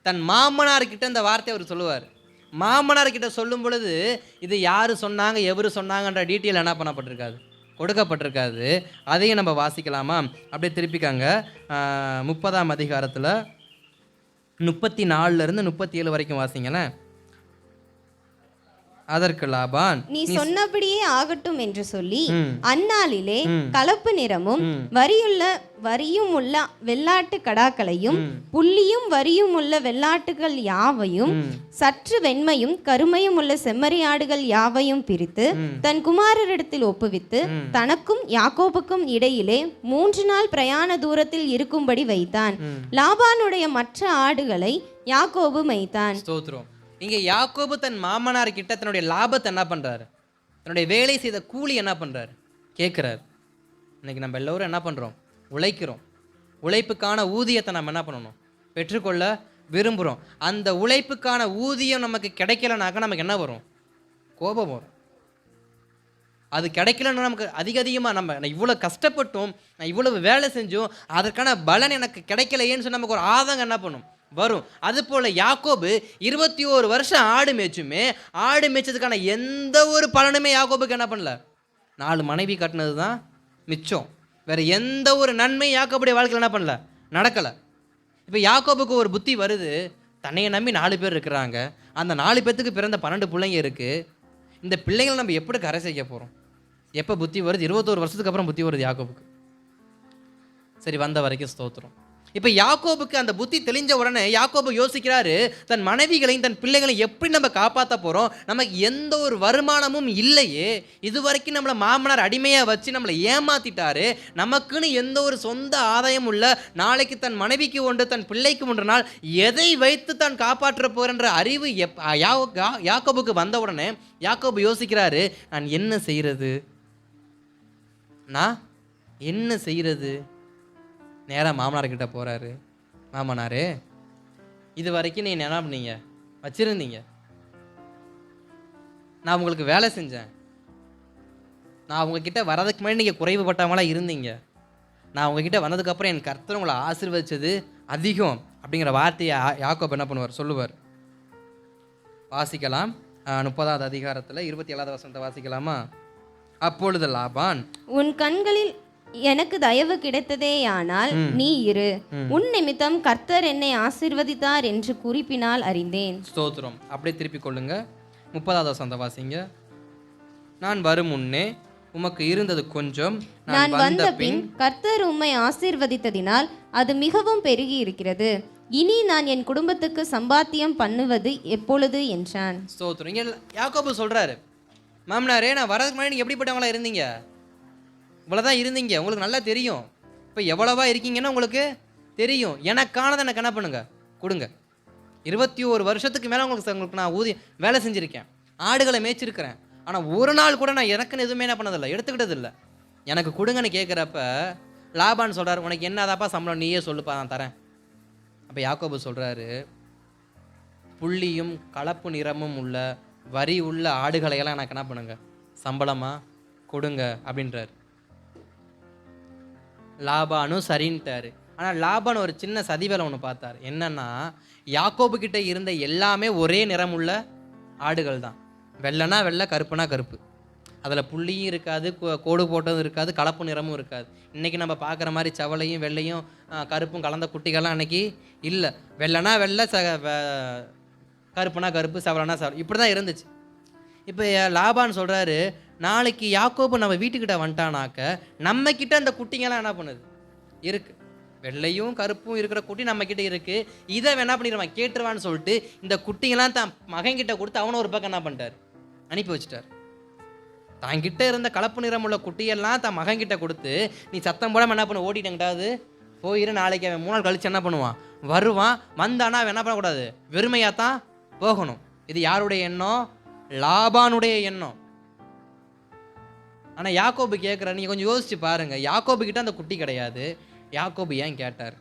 தன் மாமனார்கிட்ட இந்த வார்த்தையை அவர் சொல்லுவார். மாமனார்கிட்ட சொல்லும் பொழுது இது யார் சொன்னாங்க எவரு சொன்னாங்கன்ற டீட்டெயில் என்ன பண்ணப்பட்டிருக்காது, கொடுக்கப்பட்டிருக்காது. அதையும் நம்ம வாசிக்கலாமா? அப்படியே திருப்பிக்காங்க. 30ஆம் அதிகாரத்தில் 34 37 வரைக்கும் வாசிங்களேன். அதற்கு லாபான்,
நீ சொன்னபடியே ஆகட்டும் என்று சொல்லி அந்நாளிலே கலப்பு நிறமும் வரியும் உள்ள வெள்ளாட்டு கடாக்களையும் புள்ளியும் வரியும் உள்ள வெள்ளாட்டுகள் யாவையும் சற்று வெண்மையும் கருமையும் உள்ள செம்மறியாடுகள் யாவையும் பிரித்து தன் குமாரரிடத்தில் ஒப்புவித்து தனக்கும் யாக்கோபுக்கும் இடையிலே 3 நாள் பிரயாண தூரத்தில் இருக்கும்படி வைத்தான். லாபானுடைய மற்ற ஆடுகளை யாக்கோபு மேய்த்தான்.
ஸ்தோத்திரம். இங்கே யாக்கோபு தன் மாமனார் கிட்ட தன்னுடைய லாபத்தை என்ன பண்ணுறாரு, தன்னுடைய வேலை செய்த கூலி என்ன பண்ணுறாரு, கேட்குறாரு. இன்னைக்கு நம்ம எல்லோரும் என்ன பண்ணுறோம், உழைக்கிறோம். உழைப்புக்கான ஊதியத்தை நம்ம என்ன பண்ணணும், பெற்றுக்கொள்ள விரும்புகிறோம். அந்த உழைப்புக்கான ஊதியம் நமக்கு கிடைக்கலனாக்கா நமக்கு என்ன வரும், கோபம் வரும். அது கிடைக்கலன்னா நமக்கு அதிகமாக நான் இவ்வளோ கஷ்டப்பட்டும், நான் இவ்வளவு வேலை செஞ்சோம், அதற்கான பலன் எனக்கு கிடைக்கலையேன்னு சொல்லி நமக்கு ஒரு ஆதங்கம் என்ன பண்ணும், வரும். அது போல யாக்கோபு 21 வருஷம் ஆடு மேய்ச்சுமே, ஆடு மேய்ச்சதுக்கான எந்த ஒரு பலனுமே யாக்கோபுக்கு என்ன பண்ணல, 4 மனைவி கட்டினது தான் மிச்சம். வேற எந்த ஒரு நன்மை யாக்கோபுடைய வாழ்க்கையில் என்ன பண்ணல, நடக்கலை. இப்போ யாக்கோபுக்கு ஒரு புத்தி வருது, தன்னையை நம்பி 4 பேர் இருக்கிறாங்க, அந்த 4 பேர்த்துக்கு பிறந்த 12 பிள்ளைங்க இருக்குது. இந்த பிள்ளைங்களை நம்ம எப்படி கரை செய்ய போகிறோம்? எப்போ புத்தி வருது? 21 வருஷத்துக்கு அப்புறம் புத்தி வருது யாக்கோபுக்கு. சரி, வந்த வரைக்கும் ஸ்தோத்திரம். இப்போ யாக்கோபுக்கு அந்த புத்தி தெளிஞ்ச உடனே யாக்கோபு யோசிக்கிறாரு, தன் மனைவிகளையும் தன் பிள்ளைகளையும் எப்படி நம்ம காப்பாற்ற போகிறோம், நமக்கு எந்த ஒரு வருமானமும் இல்லையே, இதுவரைக்கும் நம்மளை மாமனார் அடிமையாக வச்சு நம்மளை ஏமாத்திட்டாரு, நமக்குன்னு எந்த ஒரு சொந்த ஆதாயம் உள்ள, நாளைக்கு தன் மனைவிக்கு ஒன்று தன் பிள்ளைக்கு ஒன்று நாள் எதை வைத்து தான் காப்பாற்ற போகிறன்ற அறிவு யாக்கோபுக்கு வந்த உடனே யாக்கோபு யோசிக்கிறாரு, நான் என்ன செய்கிறது, நான் என்ன செய்கிறது. நேராக மாமனார்கிட்ட போகிறாரு. மாமனாரே, இது வரைக்கும் நீங்கள் என்ன பண்ணீங்க, வச்சுருந்தீங்க, நான் உங்களுக்கு வேலை செஞ்சேன், நான் உங்ககிட்ட வரதுக்கு முன்னாடி நீங்கள் குறைவுபட்டவங்களாம் இருந்தீங்க, நான் உங்ககிட்ட வந்ததுக்கப்புறம் என் கர்த்தர் உங்களை ஆசீர்வதிச்சது அதிகம் அப்படிங்கிற வார்த்தையை யாக்கோபு என்ன பண்ணுவார், சொல்லுவார். வாசிக்கலாம் 30வது அதிகாரத்தில் 27வது வசனத்தை வாசிக்கலாமா? அப்பொழுது லாபான்,
உன் கண்களில் எனக்கு தயவு கிடைத்ததேயானால் நீ இரு, உன் நிமித்தம் கர்த்தர் என்னை ஆசீர்வதித்தார் என்று குறிப்பினால் அறிந்தேன்.
ஸ்தோத்திரம். அப்படியே திருப்பிக் கொள்ளுங்க. 30வது வசனத்தை வாசிங்க. நான் வரும் முன்னே உமக்கு இருந்தது கொஞ்சம்,
நான் வந்த பின் கர்த்தர் உம்மை ஆசீர்வதித்ததினால் அது மிகவும் பெருகி இருக்கிறது, இனி நான் என் குடும்பத்துக்கு சம்பாத்தியம் பண்ணுவது எப்பொழுது என்றான்.
ஸ்தோத்திரம். இங்க யாக்கோபு சொல்றாரு, மாமனாரே, நான் வரதுக்கு முன்னாடி நீங்கள் எப்படிப்பட்டவங்களா இருந்தீங்க, இவ்வளோதான் இருந்தீங்க, உங்களுக்கு நல்லா தெரியும், இப்போ எவ்வளவா இருக்கீங்கன்னு உங்களுக்கு தெரியும், எனக்கானதை எனக்கு என்ன பண்ணுங்க, கொடுங்க. 21 வருஷத்துக்கு மேலே உங்களுக்கு நான் வேலை செஞ்சுருக்கேன், ஆடுகளை மேய்ச்சிருக்கிறேன், ஆனால் ஒரு நாள் கூட நான் எனக்குன்னு எதுவுமே என்ன பண்ணதில்லை, எடுத்துக்கிட்டதில்லை, எனக்கு கொடுங்கன்னு கேட்குறப்ப லாபான் சொல்கிறார், உனக்கு என்னதாப்பா சம்பளம், நீயே சொல்லுப்பா, நான் தரேன். அப்போ யாக்கோபு சொல்கிறாரு, புள்ளியும் கலப்பு நிறமும் உள்ள வரி உள்ள ஆடுகளையெல்லாம் எனக்கு என்ன பண்ணுங்க, சம்பளமாக கொடுங்க அப்படின்றார். லாபானும் சரின்ட்டாரு. ஆனால் லாபான் ஒரு சின்ன சதி வேலை ஒன்று பார்த்தார். என்னன்னா, யாக்கோபு கிட்ட இருந்த எல்லாமே ஒரே நிறமுள்ள ஆடுகள் தான், வெள்ளைனா வெள்ளை, கருப்புனா கருப்பு, அதில் புள்ளியும் இருக்காது, கோடு போட்டதும் இருக்காது, கலப்பு நிறமும் இருக்காது. இன்றைக்கி நம்ம பார்க்குற மாதிரி சவளையும் வெள்ளையும் கருப்பும் கலந்த குட்டிகள்லாம் அன்றைக்கி இல்லை. வெள்ளைனா வெள்ளை, கருப்புனா கருப்பு, சவளைனா சவளை, இப்படி தான் இருந்துச்சு. இப்போ லாபான் சொல்கிறாரு, நாளைக்கு யாக்கோபு நம்ம வீட்டுக்கிட்ட வந்துட்டானாக்க நம்மக்கிட்ட அந்த குட்டிங்கெல்லாம் என்ன பண்ணுது, இருக்குது, வெள்ளையும் கருப்பும் இருக்கிற குட்டி நம்மக்கிட்ட இருக்குது, இதை என்ன பண்ணிடுவான், கேட்டுருவான்னு சொல்லிட்டு இந்த குட்டிங்கெல்லாம் தான் மகன்கிட்ட கொடுத்து அவனை ஒரு பக்கம் என்ன பண்ணிட்டார், அனுப்பி வச்சுட்டார். தாங்கிட்ட இருந்த கலப்பு நிறம் உள்ள குட்டியெல்லாம் தான் மகன்கிட்ட கொடுத்து, நீ சத்தம் போடாமல் என்ன பண்ண, ஓடிட்டங்கிட்டாவது போயிரு, நாளைக்கு அவன் 3 நாள் கழிச்சு என்ன பண்ணுவான், வருவான், வந்தானா அவன் என்ன பண்ணக்கூடாது, வெறுமையாக தான் போகணும். இது யாருடைய எண்ணம், லாபானுடைய எண்ணம். ஆனால் யாக்கோபு கேட்குற, நீங்கள் கொஞ்சம் யோசிச்சு பாருங்க, யாக்கோபு கிட்ட அந்த குட்டி கிடையாது, யாக்கோபு ஏன் கேட்டார்?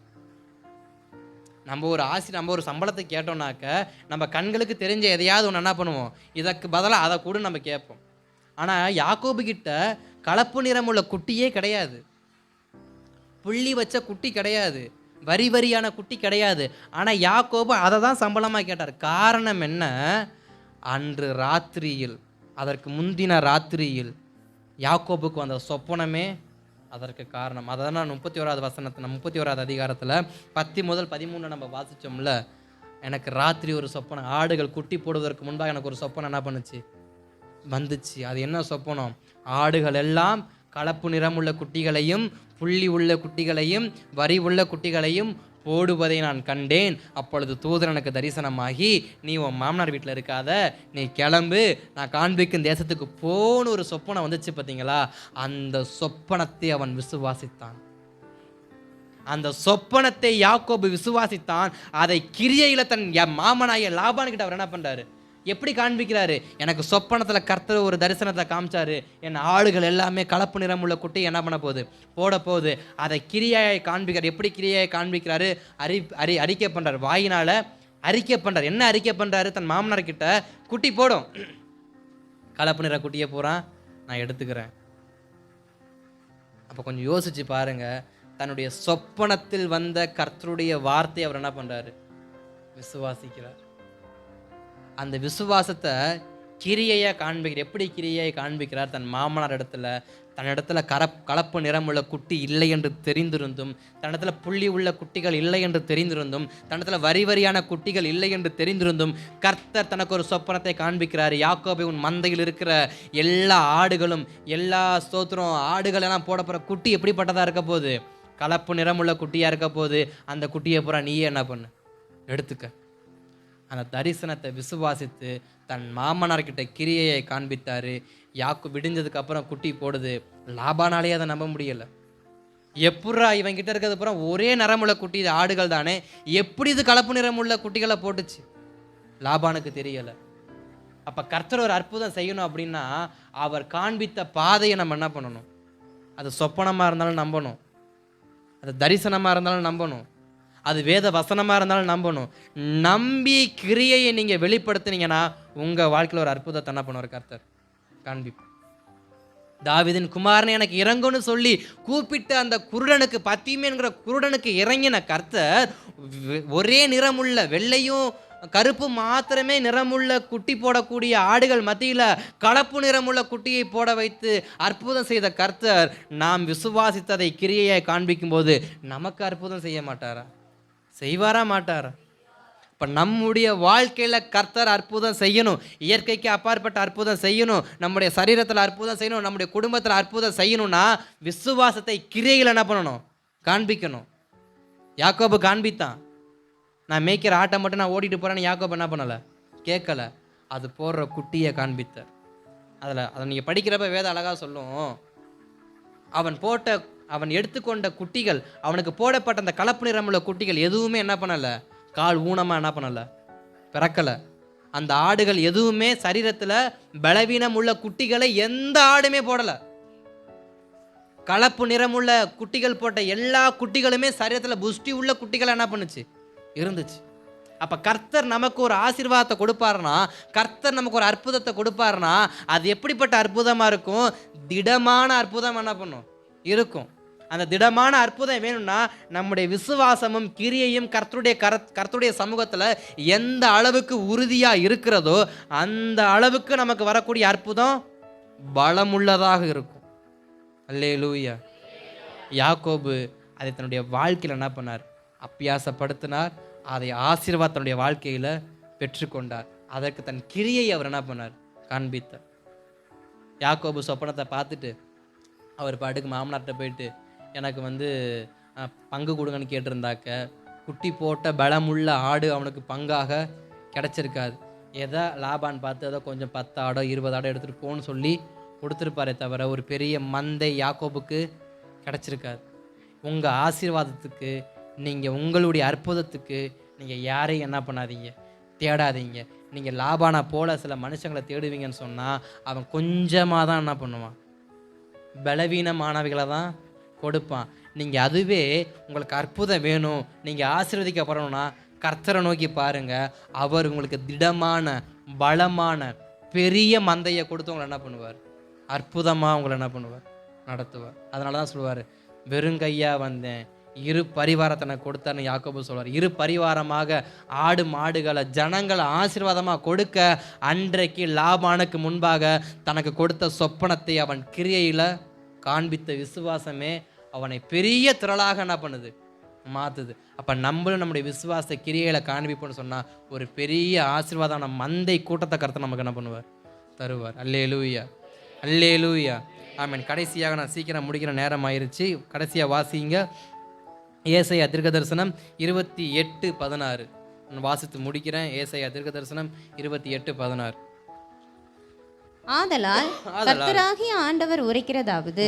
நம்ம ஒரு சம்பளத்தை கேட்டோம்னாக்க நம்ம கண்களுக்கு தெரிஞ்ச எதையாவது ஒன்று என்ன பண்ணுவோம், இதற்கு பதிலாக அதை கூட நம்ம கேட்போம். ஆனால் யாக்கோபு கிட்ட கலப்பு நிறம் உள்ள குட்டியே கிடையாது, புள்ளி வச்ச குட்டி கிடையாது, வரி வரியான குட்டி கிடையாது. ஆனால் யாக்கோபு அதை தான் சம்பளமாக கேட்டார். காரணம் என்ன, அன்று ராத்திரியில், அதற்கு முந்தின ராத்திரியில் யாக்கோபுக்கு வந்த சொப்பனமே அதற்கு காரணம். அதை தான் 31வது வசனத்தில் 31வது அதிகாரத்தில் 10 முதல் 13 நம்ம வாசித்தோம்ல, எனக்கு ராத்திரி ஒரு சொப்பனம், ஆடுகள் குட்டி போடுவதற்கு முன்பாக எனக்கு ஒரு சொப்பனம் என்ன பண்ணுச்சு, வந்துச்சு. அது என்ன சொப்பனம், ஆடுகள் எல்லாம் கலப்பு நிறமுள்ள குட்டிகளையும் புள்ளி உள்ள குட்டிகளையும் வரி உள்ள குட்டிகளையும் போடுவதை நான் கண்டேன். அப்பொழுது தூதன் எனக்கு தரிசனமாகி, நீ உன் மாமனார் வீட்டில் இருக்காத, நீ கிளம்பு, நான் காண்பிக்கும் தேசத்துக்கு போன ஒரு சொப்பனம் வந்துச்சு பார்த்தீங்களா, அந்த சொப்பனத்தை அவன் விசுவாசித்தான். அந்த சொப்பனத்தை யாக்கோபு விசுவாசித்தான். அதை கிரியையில் தன் மாமனாய லாபான்கிட்ட அவர் என்ன பண்ணுறாரு, எப்படி காண்பிக்கிறாரு, எனக்கு சொப்பனத்தில் கர்த்தர் ஒரு தரிசனத்தை காமிச்சாரு, என் ஆடுகள் எல்லாமே கலப்பு நிறம் உள்ள குட்டி என்ன பண்ண போகுது, போட போகுது. அதை கிரியாயை காண்பிக்கிறார். எப்படி கிரியாயை காண்பிக்கிறாரு, அறிக்கை பண்ணுறார், வாயினால் அறிக்கை பண்ணுறார். என்ன அறிக்கை பண்ணுறாரு, தன் மாமனார்கிட்ட குட்டி போடும், கலப்பு நிற குட்டியை போகிறான், நான் எடுத்துக்கிறேன். அப்போ கொஞ்சம் யோசிச்சு பாருங்க, தன்னுடைய சொப்பனத்தில் வந்த கர்த்தருடைய வார்த்தையை அவர் என்ன பண்ணுறாரு, விசுவாசிக்கிறார். அந்த விசுவாசத்தை கிரியையை காண்பிக்கிறார். எப்படி கிரியையை காண்பிக்கிறார், தன் மாமனார் இடத்துல, தன்னிடத்துல கலப்பு நிறம் உள்ள குட்டி இல்லை என்று தெரிந்திருந்தும், தன்னிடத்துல புள்ளி உள்ள குட்டிகள் இல்லை என்று தெரிந்திருந்தும், தன்னிடத்துல வரி வரியான குட்டிகள் இல்லை என்று தெரிந்திருந்தும் கர்த்தர் தனக்கு ஒரு சொப்பனத்தை காண்பிக்கிறார். யாக்கோபே, உன் மந்தையில் இருக்கிற எல்லா ஆடுகளும், எல்லா ஸ்தோத்திரம் ஆடுகள் எல்லாம் போட போகிற குட்டி எப்படிப்பட்டதாக இருக்க போகுது, கலப்பு நிறமுள்ள குட்டியாக இருக்க போது அந்த குட்டியை பூரா நீயே என்ன பண்ணு, எடுத்துக்க. அந்த தரிசனத்தை விசுவாசித்து தன் மாமனார்கிட்ட கிரியையை காண்பித்தாரு. விடிஞ்சதுக்கு அப்புறம் குட்டி போடுது. லாபானாலே அதை நம்ப முடியலை. எப்படா இவன் கிட்ட இருக்கிறது அப்புறம் ஒரே நிறமுள்ள குட்டி, இது ஆடுகள் தானே, எப்படி இது கலப்பு நிறமுள்ள குட்டிகளை போட்டுச்சு? லாபானுக்கு தெரியலை. அப்போ கர்த்தர் ஒரு அற்புதம் செய்யணும் அப்படின்னா அவர் காண்பித்த பாதையை நம்ம என்ன பண்ணணும்? அது சொப்பனமாக இருந்தாலும் நம்பணும், அது தரிசனமாக இருந்தாலும் நம்பணும், அது வேத வசனமாக இருந்தாலும் நம்பணும். நம்பி கிரியையை நீங்கள் வெளிப்படுத்துனீங்கன்னா உங்கள் வாழ்க்கையில் ஒரு அற்புதத்தை என்ன பண்ணுவார் கர்த்தர்? காண்பிப்பார். தாவீதின் குமாரனை எனக்கு இறங்குன்னு சொல்லி கூப்பிட்டு அந்த குருடனுக்கு, பத்திமேன்கிற குருடனுக்கு இறங்கின கர்த்தர் ஒரே நிறமுள்ள, வெள்ளையும் கருப்பு மாத்திரமே நிறமுள்ள குட்டி போடக்கூடிய ஆடுகள் மத்தியில் கலப்பு நிறமுள்ள குட்டியை போட வைத்து அற்புதம் செய்த கர்த்தர் நாம் விசுவாசித்ததை கிரியையை காண்பிக்கும் போது நமக்கு அற்புதம் செய்ய மாட்டாரா? செய்வாரா மாட்டாரா? இப்போ நம்முடைய வாழ்க்கையில் கர்த்தர் அற்புதம் செய்யணும், இயற்கைக்கு அப்பாற்பட்ட அற்புதம் செய்யணும், நம்முடைய சரீரத்தில் அற்புதம் செய்யணும், நம்முடைய குடும்பத்தில் அற்புதம் செய்யணும்னா விசுவாசத்தை கிரியையில் என்ன பண்ணணும்? காண்பிக்கணும். யாக்கோபு காண்பித்தான். நான் மேய்க்கிற ஆட்டை மட்டும் நான் ஓடிட்டு போகிறேன்னு யாக்கோபு என்ன பண்ணலை? கேட்கலை. அது போடுற குட்டியை காண்பித்தார். அதை நீங்கள் படிக்கிறப்ப வேத அழகாக சொல்லும். அவன் எடுத்துக்கொண்ட குட்டிகள், அவனுக்கு போடப்பட்ட அந்த கலப்பு நிறமுள்ள குட்டிகள் எதுவுமே என்ன பண்ணலை? கால் ஊனமாக என்ன பண்ணலை? பிறக்கலை. அந்த ஆடுகள் எதுவுமே சரீரத்தில் பலவீனம் உள்ள குட்டிகளை எந்த ஆடுமே போடலை. கலப்பு நிறமுள்ள குட்டிகள் போட்ட எல்லா குட்டிகளுமே சரீரத்தில் புஷ்டி உள்ள குட்டிகளை என்ன பண்ணுச்சு? இருந்துச்சு. அப்போ கர்த்தர் நமக்கு ஒரு ஆசீர்வாதத்தை கொடுப்பாருனா, கர்த்தர் நமக்கு ஒரு அற்புதத்தை கொடுப்பாருனா அது எப்படிப்பட்ட அற்புதமாக இருக்கும்? திடமான அற்புதம் என்ன பண்ணும்? இருக்கும். அந்த திடமான அற்புதம் வேணும்னா நம்முடைய விசுவாசமும் கிரியையும் கர்த்தருடைய சமூகத்தில் எந்த அளவுக்கு உறுதியாக இருக்கிறதோ அந்த அளவுக்கு நமக்கு வரக்கூடிய அற்புதம் பலமுள்ளதாக இருக்கும். அல்லேலூயா. யாக்கோபு அதை தன்னுடைய வாழ்க்கையில் என்ன பண்ணார்? அப்பியாசப்படுத்தினார். அதை ஆசீர்வாதம் தன்னுடைய வாழ்க்கையில் பெற்றுக்கொண்டார். அதற்கு தன் கிரியை அவர் என்ன பண்ணார்? காண்பித்தார். யாக்கோபு சொப்பனத்தை பார்த்துட்டு அவர் பாட்டுக்கு மாமனார்கிட்ட போயிட்டு எனக்கு பங்கு கொடுங்கன்னு கேட்டிருந்தாக்க குட்டி போட்ட பலமுள்ள ஆடு அவனுக்கு பங்காக கிடச்சிருக்காது. எதை லாபான் பார்த்து ஏதோ கொஞ்சம் 10 ஆடோ 20 ஆடோ எடுத்துகிட்டு போன்னு சொல்லி கொடுத்துருப்பாரே தவிர ஒரு பெரிய மந்தை யாக்கோபுக்கு கிடச்சிருக்காது. உங்கள் ஆசீர்வாதத்துக்கு, நீங்கள் உங்களுடைய அற்புதத்துக்கு நீங்கள் யாரையும் என்ன பண்ணாதீங்க? தேடாதீங்க. நீங்கள் லாபானா போல சில மனுஷங்களை தேடுவீங்கன்னு சொன்னால் அவன் கொஞ்சமாக தான் என்ன பண்ணுவான்? பலவீனமானவைகளை தான் கொடுப்பான். நீங்கள் அதுவே உங்களுக்கு அற்புதம் வேணும், நீங்கள் ஆசீர்வதிக்கப்படணும்னா கர்த்தரை நோக்கி பாருங்கள். அவர் உங்களுக்கு திடமான பலமான பெரிய மந்தையை கொடுத்து உங்களை என்ன பண்ணுவார்? அற்புதமாக உங்களை என்ன பண்ணுவார்? நடத்துவார். அதனால தான் சொல்லுவார், வெறுங்கையாக வந்தேன், இரு பரிவாரத்தை எனக்கு கொடுத்தான்னு யாக்கோபு சொல்வார். இரு பரிவாரமாக ஆடு மாடுகளை ஜனங்களை ஆசீர்வாதமாக கொடுக்க அன்றைக்கு லாபானுக்கு முன்பாக தனக்கு கொடுத்த சொப்பனத்தை அவன் கிரியையில் காண்பித்த விசுவாசமே அவனை பெரிய திரளாக என்ன பண்ணுது? மாற்றுது. அப்போ நம்மளும் நம்முடைய விசுவாச கிரியைகளை காண்பிப்போன்னு சொன்னால் ஒரு பெரிய ஆசீர்வாதம் நம்ம மந்தை கூட்டத்தை கருத்தை நமக்கு என்ன பண்ணுவார்? தருவார். அல்லேலூயா, அல்லேலூயா, ஆமென். கடைசியாக நான் சீக்கிரம் முடிக்கிற நேரம் ஆயிடுச்சு. கடைசியாக வாசிங்க ஏசாயா தீர்க்கதரிசனம் 28:16. நான் வாசித்து முடிக்கிறேன். ஏசாயா தீர்க்கதரிசனம் 28:16.
ஆதலால் கர்த்தராகிய ஆண்டவர் உரைக்கிறதாவது,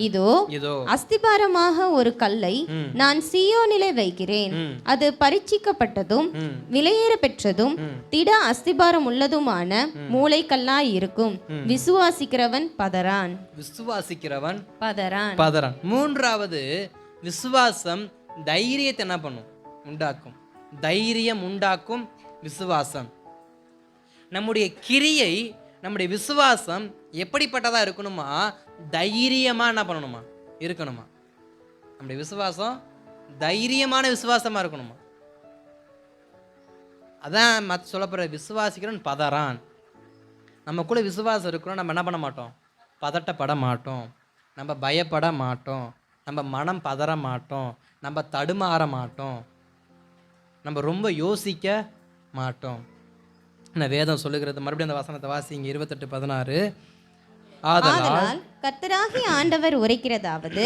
இதோ அஸ்திபாரமாக ஒரு கல்லை நான் சீயோனிலே வைக்கிறேன், அது பரீட்சிக்கப்பட்டதும் விலையேற பெற்றதும் திட அஸ்திபாரம் உள்ளதுமான மூளைக்கல்லாய் இருக்கும். விசுவாசிக்கிறவன் பதறான்.
விசுவாசிக்கிறவன்
பதறான்.
பதறான். மூன்றாவது, விசுவாசம் தைரியத்தை என்ன பண்ணும்? உண்டாக்கும். தைரியம் உண்டாக்கும் விசுவாசம். நம்முடைய கிரியை, நம்முடைய விசுவாசம் எப்படிப்பட்டதாக இருக்கணுமா? தைரியமாக என்ன பண்ணணுமா? இருக்கணுமா? நம்முடைய விசுவாசம் தைரியமான விசுவாசமாக இருக்கணுமா? அதான் மற்ற சொல்லப்படுற விசுவாசிக்கிறோன்னு பதறான். நமக்குள்ள விசுவாசம் இருக்கிறோம், நம்ம என்ன பண்ண மாட்டோம்? பதட்டப்பட மாட்டோம், நம்ம பயப்பட மாட்டோம், நம்ம மனம் பதற மாட்டோம், நம்ம தடுமாற மாட்டோம், நம்ம ரொம்ப யோசிக்க மாட்டோம். வேதம் சொல்லுகிறது, மறுபடியும் அந்த வசனத்தை வாசிங்க. 28:16. ஆதலால்
கர்த்தராகிய ஆண்டவர் உரைக்கிறதாவது,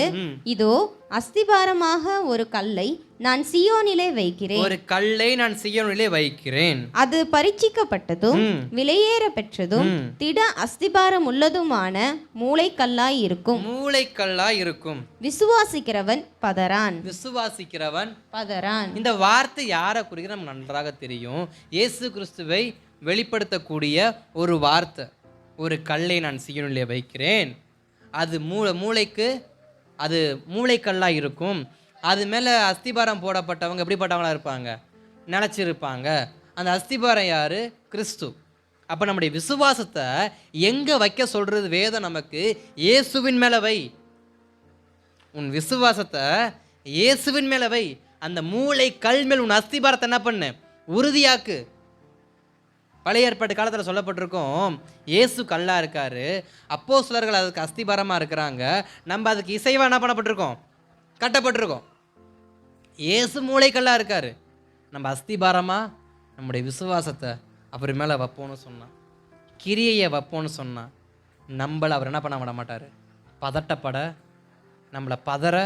இதோ அஸ்திபாரமாக ஒரு கல்லை நான் சீயோனிலே வைக்கிறேன்.
ஒரு கல்லை நான் சீயோனிலே வைக்கிறேன்.
அது பரீட்சிக்கப்பட்டதும் விலையேற பெற்றதும் திட அஸ்திபாரம் உள்ளதுமான மூளைக்கல்லாய் இருக்கும்.
மூளைக்கல்லாய் இருக்கும்.
விசுவாசிக்கிறவன் பதறான்.
விசுவாசிக்கிறவன்
பதறான்.
இந்த வார்த்தை யாரை குறிக்கிறது நமக்கு நன்றாக தெரியும். இயேசு கிறிஸ்துவை வெளிப்படுத்தக்கூடிய ஒரு வார்த்தை. ஒரு கல்லை நான் சீயோனிலே வைக்கிறேன். அது மூளைக்கு அது மூளைக்கல்லாக இருக்கும். அது மேலே அஸ்திபாரம் போடப்பட்டவங்க எப்படிப்பட்டவங்களாக இருப்பாங்க? நினச்சிருப்பாங்க. அந்த அஸ்திபாரம் யார்? கிறிஸ்து. அப்போ நம்முடைய விசுவாசத்தை எங்கே வைக்க சொல்கிறது வேதம் நமக்கு? இயேசுவின் மேலே வை. உன் விசுவாசத்தை இயேசுவின் மேலே வை. அந்த மூளை கல் மேல் உன் அஸ்திபாரத்தை என்ன பண்ணு? உறுதியாக்கு. பழைய ஏற்பாட்டு காலத்தில் சொல்லப்பட்டிருக்கோம், இயேசு கல்லாக இருக்கார், அப்போஸ்தலர்கள் அதுக்கு அஸ்திபாரமாக இருக்கிறாங்க, நம்ம அதுக்கு இசைவாக என்ன பண்ணப்பட்டிருக்கோம்? கட்டப்பட்டிருக்கோம். இயேசு மூளைக்கல்லாக இருக்கார், நம்ம அஸ்திபாரமாக நம்முடைய விசுவாசத்தை அவர் மேலே வைப்போன்னு சொன்னான், கிரியையை வைப்போன்னு சொன்னான். நம்மளை அவர் என்ன பண்ண விட மாட்டார்? பதட்டப்பட, நம்மளை பதற,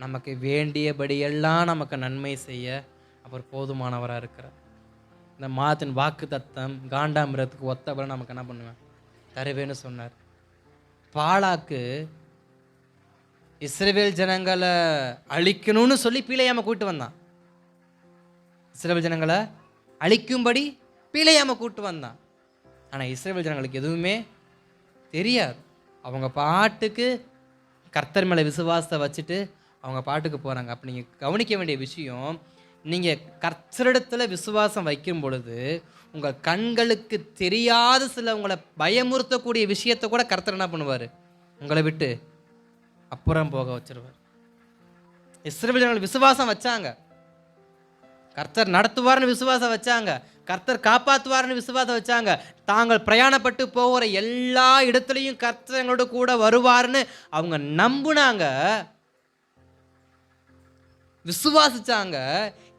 நமக்கு வேண்டியபடியெல்லாம் நமக்கு நன்மை செய்ய அவர் போதுமானவராக இருக்கிறார். இந்த மாதத்தின் வாக்கு தத்தம் காண்டாமிரத்துக்கு ஒத்தபடி நமக்கு என்ன பண்ணுவேன்? தருவேன்னு சொன்னார். பாலாக்கு இஸ்ரவேல் ஜனங்களை அழிக்கணும்னு சொல்லி பீலையாம கூட்டு வந்தான். இஸ்ரவேல் ஜனங்களை அழிக்கும்படி பீலையாம கூட்டு வந்தான். ஆனால் இஸ்ரவேல் ஜனங்களுக்கு எதுவுமே தெரியாது. அவங்க பாட்டுக்கு கர்த்தர் மேலே விசுவாசத்தை வச்சுட்டு அவங்க பாட்டுக்கு போகிறாங்க. அப்போ நீங்கள் கவனிக்க வேண்டிய விஷயம், நீங்கள் கர்த்தரிடத்தில் விசுவாசம் வைக்கும் பொழுது உங்கள் கண்களுக்கு தெரியாத சில உங்களை பயமுறுத்தக்கூடிய விஷயத்தை கூட கர்த்தர் என்ன பண்ணுவார்? உங்களை விட்டு அப்புறம் போக வச்சிருவார். இஸ்ரவேல் ஜனங்கள் விசுவாசம் வச்சாங்க, கர்த்தர் நடத்துவார்னு விசுவாசம் வச்சாங்க, கர்த்தர் காப்பாற்றுவார்னு விசுவாசம் வச்சாங்க. தாங்கள் பிரயாணப்பட்டு போகிற எல்லா இடத்துலையும் கர்த்தர் எங்களோட கூட வருவார்னு அவங்க நம்புனாங்க, விசுவாசிச்சாங்க.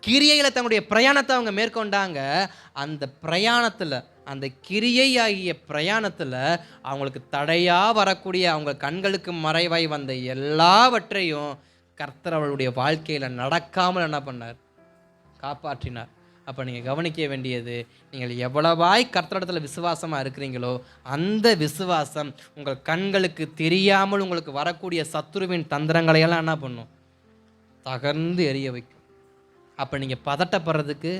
கிரியையில் தங்களுடைய பிரயாணத்தை அவங்க மேற்கொண்டாங்க. அந்த பிரயாணத்தில், அந்த கிரியை ஆகிய பிரயாணத்தில் அவங்களுக்கு தடையாக வரக்கூடிய, அவங்க கண்களுக்கு மறைவாய் வந்த எல்லாவற்றையும் கர்த்தர் அவளுடைய வாழ்க்கையில் நடக்காமல் என்ன பண்ணார்? காப்பாற்றினார். அப்போ நீங்கள் கவனிக்க வேண்டியது, நீங்கள் எவ்வளவாய் கர்த்தரிடத்தில் விசுவாசமாக இருக்கிறீங்களோ அந்த விசுவாசம் உங்கள் கண்களுக்கு தெரியாமல் உங்களுக்கு வரக்கூடிய சத்துருவின் தந்திரங்களையெல்லாம் என்ன பண்ணும்? தகர்ந்து எரிய வைக்கும். அப்போ நீங்கள் பதட்டப்படுறதுக்கு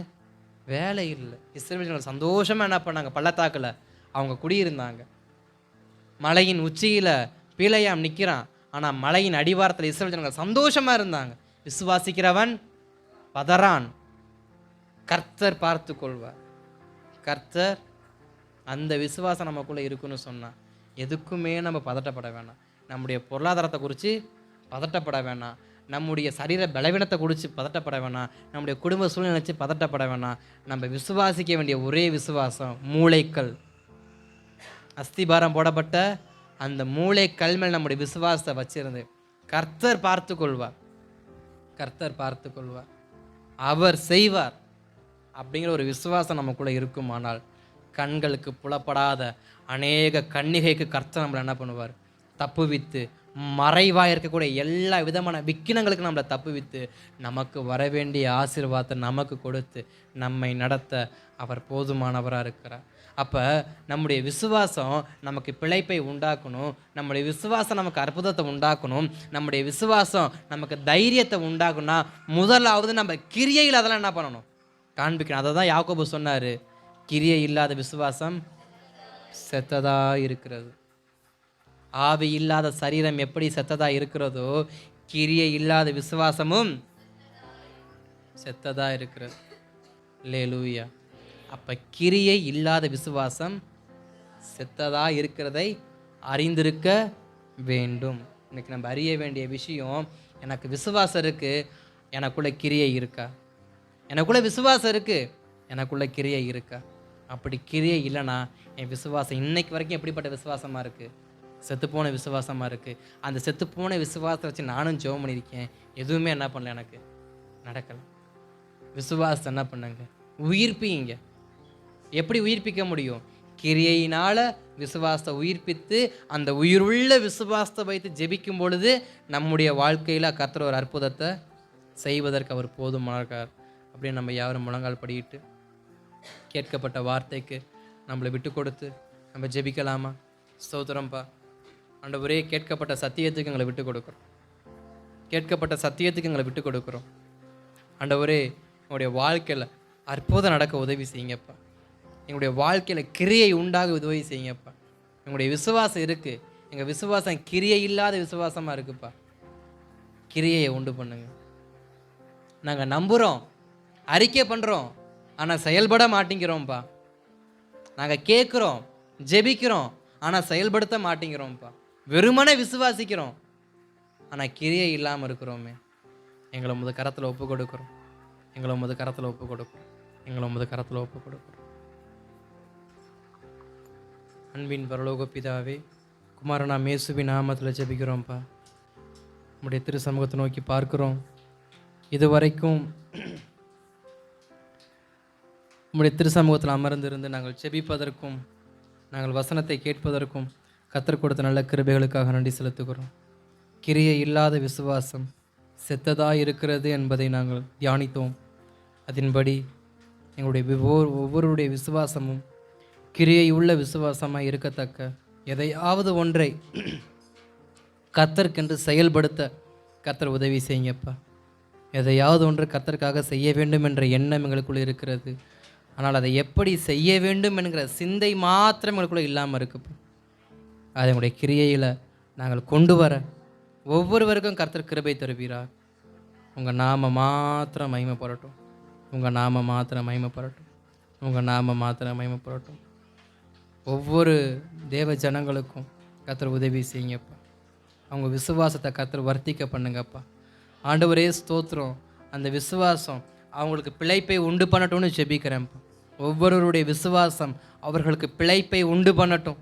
வேலை இல்லை. இஸ்ரவேலர்கள் சந்தோஷமாக என்ன பண்ணாங்க? பள்ளத்தாக்கில் அவங்க குடியிருந்தாங்க. மலையின் உச்சியில் பீலையாம் நிற்கிறான், ஆனால் மலையின் அடிவாரத்தில் இஸ்ரவேலர்கள் சந்தோஷமாக இருந்தாங்க. விசுவாசிக்கிறவன் பதறான், கர்த்தர் பார்த்து கொள்வார். கர்த்தர் அந்த விசுவாசம் நமக்குள்ளே இருக்குன்னு சொன்னால் எதுக்குமே நம்ம பதட்டப்பட வேணாம். நம்முடைய பொருளாதாரத்தை குறித்து பதட்டப்பட வேணாம், நம்முடைய சரீர பலவீனத்தை குறித்து பதட்டப்பட வேணாம், நம்முடைய குடும்ப சூழ்நிலை நினச்சி பதட்டப்பட வேணாம். நம்ம விசுவாசிக்க வேண்டிய ஒரே விசுவாசம் மூளைக்கல். அஸ்திபாரம் போடப்பட்ட அந்த மூளைக்கல் மேல் நம்முடைய விசுவாசத்தை வச்சிருந்து கர்த்தர் பார்த்து கொள்வார். கர்த்தர் பார்த்து கொள்வார், அவர் செய்வார் அப்படிங்கிற ஒரு விசுவாசம் நமக்குள்ளே இருக்குமானால் கண்களுக்கு புலப்படாத அநேக கன்னிகைக்கு கர்த்தர் நம்மளை என்ன பண்ணுவார்? தப்புவித்து, மறைவாக இருக்கக்கூடிய எல்லா விதமான விக்கினங்களுக்கு நம்மளை தப்புவித்து நமக்கு வரவேண்டிய ஆசீர்வாதத்தை நமக்கு கொடுத்து நம்மை நடத்த அவர் போதுமானவராக இருக்கிறார். அப்போ நம்முடைய விசுவாசம் நமக்கு பிழைப்பை உண்டாக்கணும், நம்முடைய விசுவாசம் நமக்கு அற்புதத்தை உண்டாக்கணும், நம்முடைய விசுவாசம் நமக்கு தைரியத்தை உண்டாக்கணும்னா முதலாவது நம்ம கிரியையில் அதெல்லாம் என்ன பண்ணணும்? காண்பிக்கணும். அதை தான் யாக்கோபு சொன்னார், கிரியை இல்லாத விசுவாசம் செத்ததா இருக்கிறது. ஆவி இல்லாத சரீரம் எப்படி செத்ததா இருக்கிறதோ கிரியை இல்லாத விசுவாசமும் செத்ததா இருக்கிறது. அல்லேலூயா. அப்போ கிரியை இல்லாத விசுவாசம் செத்ததா இருக்கிறதை அறிந்திருக்க வேண்டும். இன்னைக்கு நம்ம அறிய வேண்டிய விஷயம், எனக்கு விசுவாசம் இருக்குது, எனக்குள்ள கிரியை இருக்கா? எனக்குள்ள விசுவாசம் இருக்குது, எனக்குள்ள கிரியை இருக்கா? அப்படி கிரியை இல்லைன்னா என் விசுவாசம் இன்னைக்கு வரைக்கும் எப்படிப்பட்ட விசுவாசமாக இருக்குது? செத்துப்போன விசுவாசமாக இருக்குது. அந்த செத்துப்போன விசுவாசத்தை வச்சு நானும் ஜெபம் பண்ணியிருக்கேன், எதுவுமே என்ன பண்ணல, எனக்கு நடக்கலை. விசுவாசத்தை என்ன பண்ணுங்க? உயிர்ப்பிங்க. எப்படி உயிர்ப்பிக்க முடியும்? கிரியையினால விசுவாசத்தை உயிர்ப்பித்து அந்த உயிருள்ள விசுவாசத்தை வைத்து ஜெபிக்கும் பொழுது நம்முடைய வாழ்க்கையில் கர்த்தர் ஒரு அற்புதத்தை செய்வதற்கு அவர் போதுமானார். அப்படியே நம்ம யாரும் முழங்கால் படியிட்டு கேட்கப்பட்ட வார்த்தைக்கு நம்மளை விட்டு கொடுத்து நம்ம ஜெபிக்கலாமா? ஸ்தோத்திரம்ப்பா ஆண்டவரே, கேட்கப்பட்ட சத்தியத்துக்கு எங்களை விட்டு கொடுக்குறோம். கேட்கப்பட்ட சத்தியத்துக்கு எங்களை விட்டு கொடுக்குறோம். ஆண்டவரே, எங்களுடைய வாழ்க்கையில் அற்புதம் நடக்க உதவி செய்யுங்கப்பா. எங்களுடைய வாழ்க்கையில் கிரியை உண்டாக உதவி செய்யுங்கப்பா. எங்களுடைய விசுவாசம் இருக்குது, எங்கள் விசுவாசம் கிரியை இல்லாத விசுவாசமாக இருக்குப்பா. கிரியையை உண்டு பண்ணுங்க. நாங்கள் நம்புகிறோம், அறிக்கை பண்ணுறோம், ஆனால் செயல்பட மாட்டேங்கிறோம்ப்பா. நாங்கள் கேட்குறோம், ஜெபிக்கிறோம், ஆனால் செயல்படுத்த மாட்டேங்கிறோம்ப்பா. வெறுமனே விசுவாசிக்கிறோம், ஆனால் கிரியை இல்லாமல் இருக்கிறோமே. எங்களை உமது கரத்தில் ஒப்பு கொடுக்குறோம். எங்களை உமது கரத்தில் ஒப்பு கொடுக்குறோம். எங்களை உமது கரத்தில் ஒப்பு கொடுக்குறோம். அன்பின் பரலோக பிதாவே, குமாரனா இயேசுவின் நாமத்தில் ஜெபிக்கிறோம்ப்பா. உம்முடைய திரு சமூகத்தை நோக்கி பார்க்கிறோம். இதுவரைக்கும் உம்முடைய திரு சமூகத்தில் அமர்ந்திருந்து நாங்கள் ஜெபிப்பதற்கும் நாங்கள் வசனத்தை கேட்பதற்கும் கர்த்தர் கொடுத்த நல்ல கிருபைகளுக்காக நன்றி செலுத்துகிறோம். கிரியை இல்லாத விசுவாசம் செத்ததாக இருக்கிறது என்பதை நாங்கள் தியானித்தோம். அதன்படி எங்களுடைய ஒவ்வொருடைய விசுவாசமும் கிரியை உள்ள விசுவாசமாக இருக்கத்தக்க எதையாவது ஒன்றை கர்த்தருக்கென்று செயல்படுத்த கர்த்தர் உதவி செய்யுங்கப்பா. எதையாவது ஒன்று கர்த்தருக்காக செய்ய வேண்டும் என்ற எண்ணம் எங்களுக்குள்ளே இருக்கிறது. ஆனால் அதை எப்படி செய்ய வேண்டும் என்கிற சிந்தை மாத்திரம் எங்களுக்குள்ளே இல்லாமல் இருக்குப்பா. அதை எங்களுடைய கிரியையில் நாங்கள் கொண்டு வர ஒவ்வொருவருக்கும் கர்த்தர் கிருபை தருவீரா. உங்கள் நாம மாத்திரம் மகிமைப்படட்டும். உங்கள் நாம மாத்திரம் மகிமைப்படட்டும். உங்கள் நாம மாத்திரம் மகிமைப்படட்டும். ஒவ்வொரு தேவ ஜனங்களுக்கும் கர்த்தர் உதவி செய்யுங்கப்பா. அவங்க விசுவாசத்தை கர்த்தர் வர்த்திக்க பண்ணுங்கப்பா. ஆண்டவரே ஸ்தோத்திரம். அந்த விசுவாசம் அவங்களுக்கு பிழைப்பை உண்டு பண்ணட்டும்னு ஜெபிக்கிறேன்ப்பா. ஒவ்வொருவருடைய விசுவாசம் அவர்களுக்கு பிழைப்பை உண்டு பண்ணட்டும்.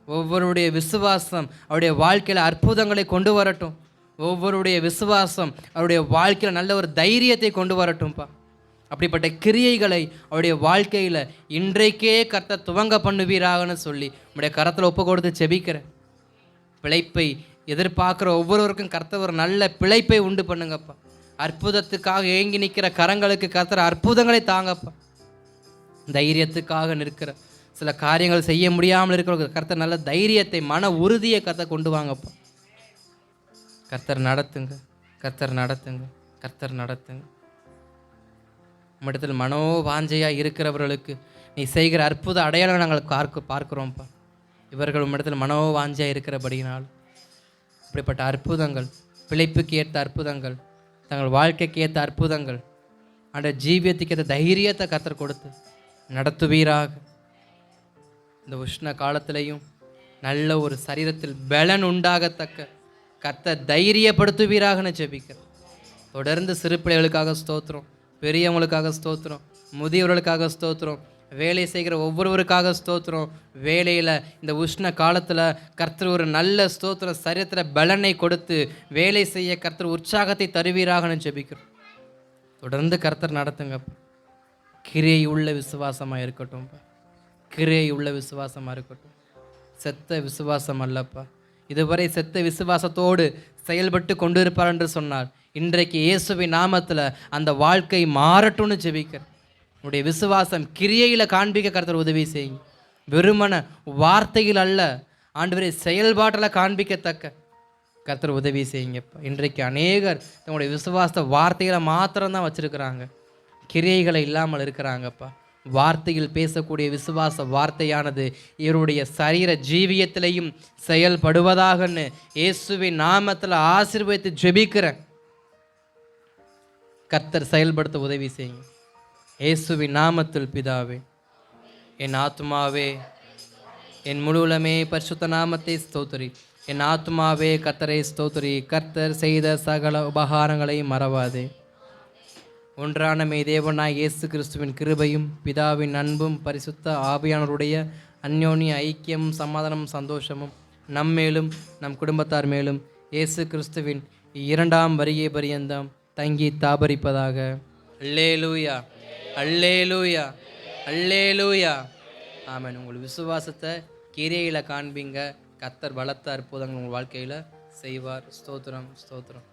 ஒவ்வொருடைய விசுவாசம் அவருடைய வாழ்க்கையில் அற்புதங்களை கொண்டு வரட்டும். ஒவ்வொருடைய விசுவாசம் அவருடைய வாழ்க்கையில் நல்ல ஒரு தைரியத்தை கொண்டு வரட்டும்ப்பா. அப்படிப்பட்ட கிரியைகளை அவருடைய வாழ்க்கையில் இன்றைக்கே கர்த்தர் துவங்க பண்ணுவீராகன்னு சொல்லி உங்களுடைய கரத்தில் ஒப்பு கொடுத்து ஜெபிக்கிறேன். பிழைப்பை எதிர்பார்க்குற ஒவ்வொருவருக்கும் கர்த்தர் ஒரு நல்ல பிழைப்பை உண்டு பண்ணுங்கப்பா. அற்புதத்துக்காக ஏங்கி நிற்கிற கரங்களுக்கு கர்த்தர் அற்புதங்களை தாங்கப்பா. தைரியத்துக்காக நிற்கிற சில காரியங்கள் செய்ய முடியாமல் இருக்கிற கர்த்தர் நல்ல தைரியத்தை, மன உறுதியை கர்த்தர் கொண்டு வாங்கப்பா. கர்த்தர் நடத்துங்க, கர்த்தர் நடத்துங்க, கர்த்தர் நடத்துங்க. நம்மிடத்தில் மனோவாஞ்சையாக இருக்கிறவர்களுக்கு நீ செய்கிற அற்புத அடையாளம் நாங்கள் பார்க்குறோம்ப்பா. இவர்கள் உம்மிடத்தில் மனோவாஞ்சையாக இருக்கிறபடியினால் இப்படிப்பட்ட அற்புதங்கள், பிழைப்புக்கு ஏற்ற அற்புதங்கள், தங்கள் வாழ்க்கைக்கு ஏற்ற அற்புதங்கள், அந்த ஜீவியத்துக்கு ஏற்ற தைரியத்தை கர்த்தர் கொடுத்து நடத்துவீராக. இந்த உஷ்ண காலத்திலையும் நல்ல ஒரு சரீரத்தில் பலன் உண்டாகத்தக்க கர்த்தர் தைரியப்படுத்துவீராகன்னு ஜெபிக்கிறேன். தொடர்ந்து சிறு பிள்ளைகளுக்காக ஸ்தோத்திரம், பெரியவங்களுக்காக ஸ்தோத்திரம், முதியவர்களுக்காக ஸ்தோத்திரம், வேலை செய்கிற ஒவ்வொருவருக்காக ஸ்தோத்திரம். வேலையில் இந்த உஷ்ண காலத்தில் கர்த்தர் ஒரு நல்ல ஸ்தோத்திரம் சரீரத்தில் பலனை கொடுத்து வேலை செய்ய கர்த்தர் உற்சாகத்தை தருவீராகன்னு ஜெபிக்கிறோம். தொடர்ந்து கர்த்தர் நடத்துங்கப்பா. கிரியை உள்ள விசுவாசமாக இருக்கட்டும்ப்பா. கிரியை உள்ள விசுவாசமாக இருக்கட்டும். செத்த விசுவாசம் அல்லப்பா. இதுவரை செத்த விசுவாசத்தோடு செயல்பட்டு கொண்டு இருப்பார் என்று சொன்னார். இன்றைக்கு இயேசுவின் நாமத்தில் அந்த வாழ்க்கை மாறட்டும்னு ஜெபிக்கிறேன். உன்னுடைய விசுவாசம் கிரியையில் காண்பிக்க கர்த்தர் உதவி செய்யுங்க. வெறுமன வார்த்தையில் அல்ல ஆண்டவரே, செயல்பாட்டில் காண்பிக்கத்தக்க கர்த்தர் உதவி செய்யுங்கப்பா. இன்றைக்கு அநேகர் தங்களுடைய விசுவாசத்தை வார்த்தைகளை மாத்திரம்தான் வச்சுருக்கிறாங்க, கிரியைகளை இல்லாமல் இருக்கிறாங்கப்பா. வார்த்தையில் பேசக்கூடிய விசுவாச வார்த்தையானது இவருடைய சரீர ஜீவியத்திலையும் செயல்படுவதாகன்னு இயேசுவின் நாமத்தில் ஆசீர்வதித்து ஜெபிக்கிறேன். கர்த்தர் செயல்படுத்த உதவி செய்யுங்க. இயேசுவின் நாமத்தில் பிதாவே. என் ஆத்துமாவே என் முழுவலமே பரிசுத்த நாமத்தை ஸ்தோத்திரி. என் ஆத்துமாவே கர்த்தரை ஸ்தோத்திரி. கர்த்தர் செய்த சகல உபகாரங்களை மறவாதே. ஒன்றான தேவனாய் இயேசு கிறிஸ்துவின் கிருபையும் பிதாவின் அன்பும் பரிசுத்த ஆவியானவருடைய அந்யோன்ய ஐக்கியமும் சமாதானமும் சந்தோஷமும் நம்மேலும் நம் குடும்பத்தார் மேலும் இயேசு கிறிஸ்துவின் இரண்டாம் வருகை பரியந்தம் தங்கி தாபரிப்பதாக. அல்லேலூயா, அல்லேலூயா, அல்லேலூயா. ஆமென். உங்கள் விசுவாசத்தை கிரியையில காண்பீங்க. கர்த்தர் பலத்த அற்புதங்கள் உங்கள் வாழ்க்கையில செய்வார். ஸ்தோத்திரம், ஸ்தோத்திரம்.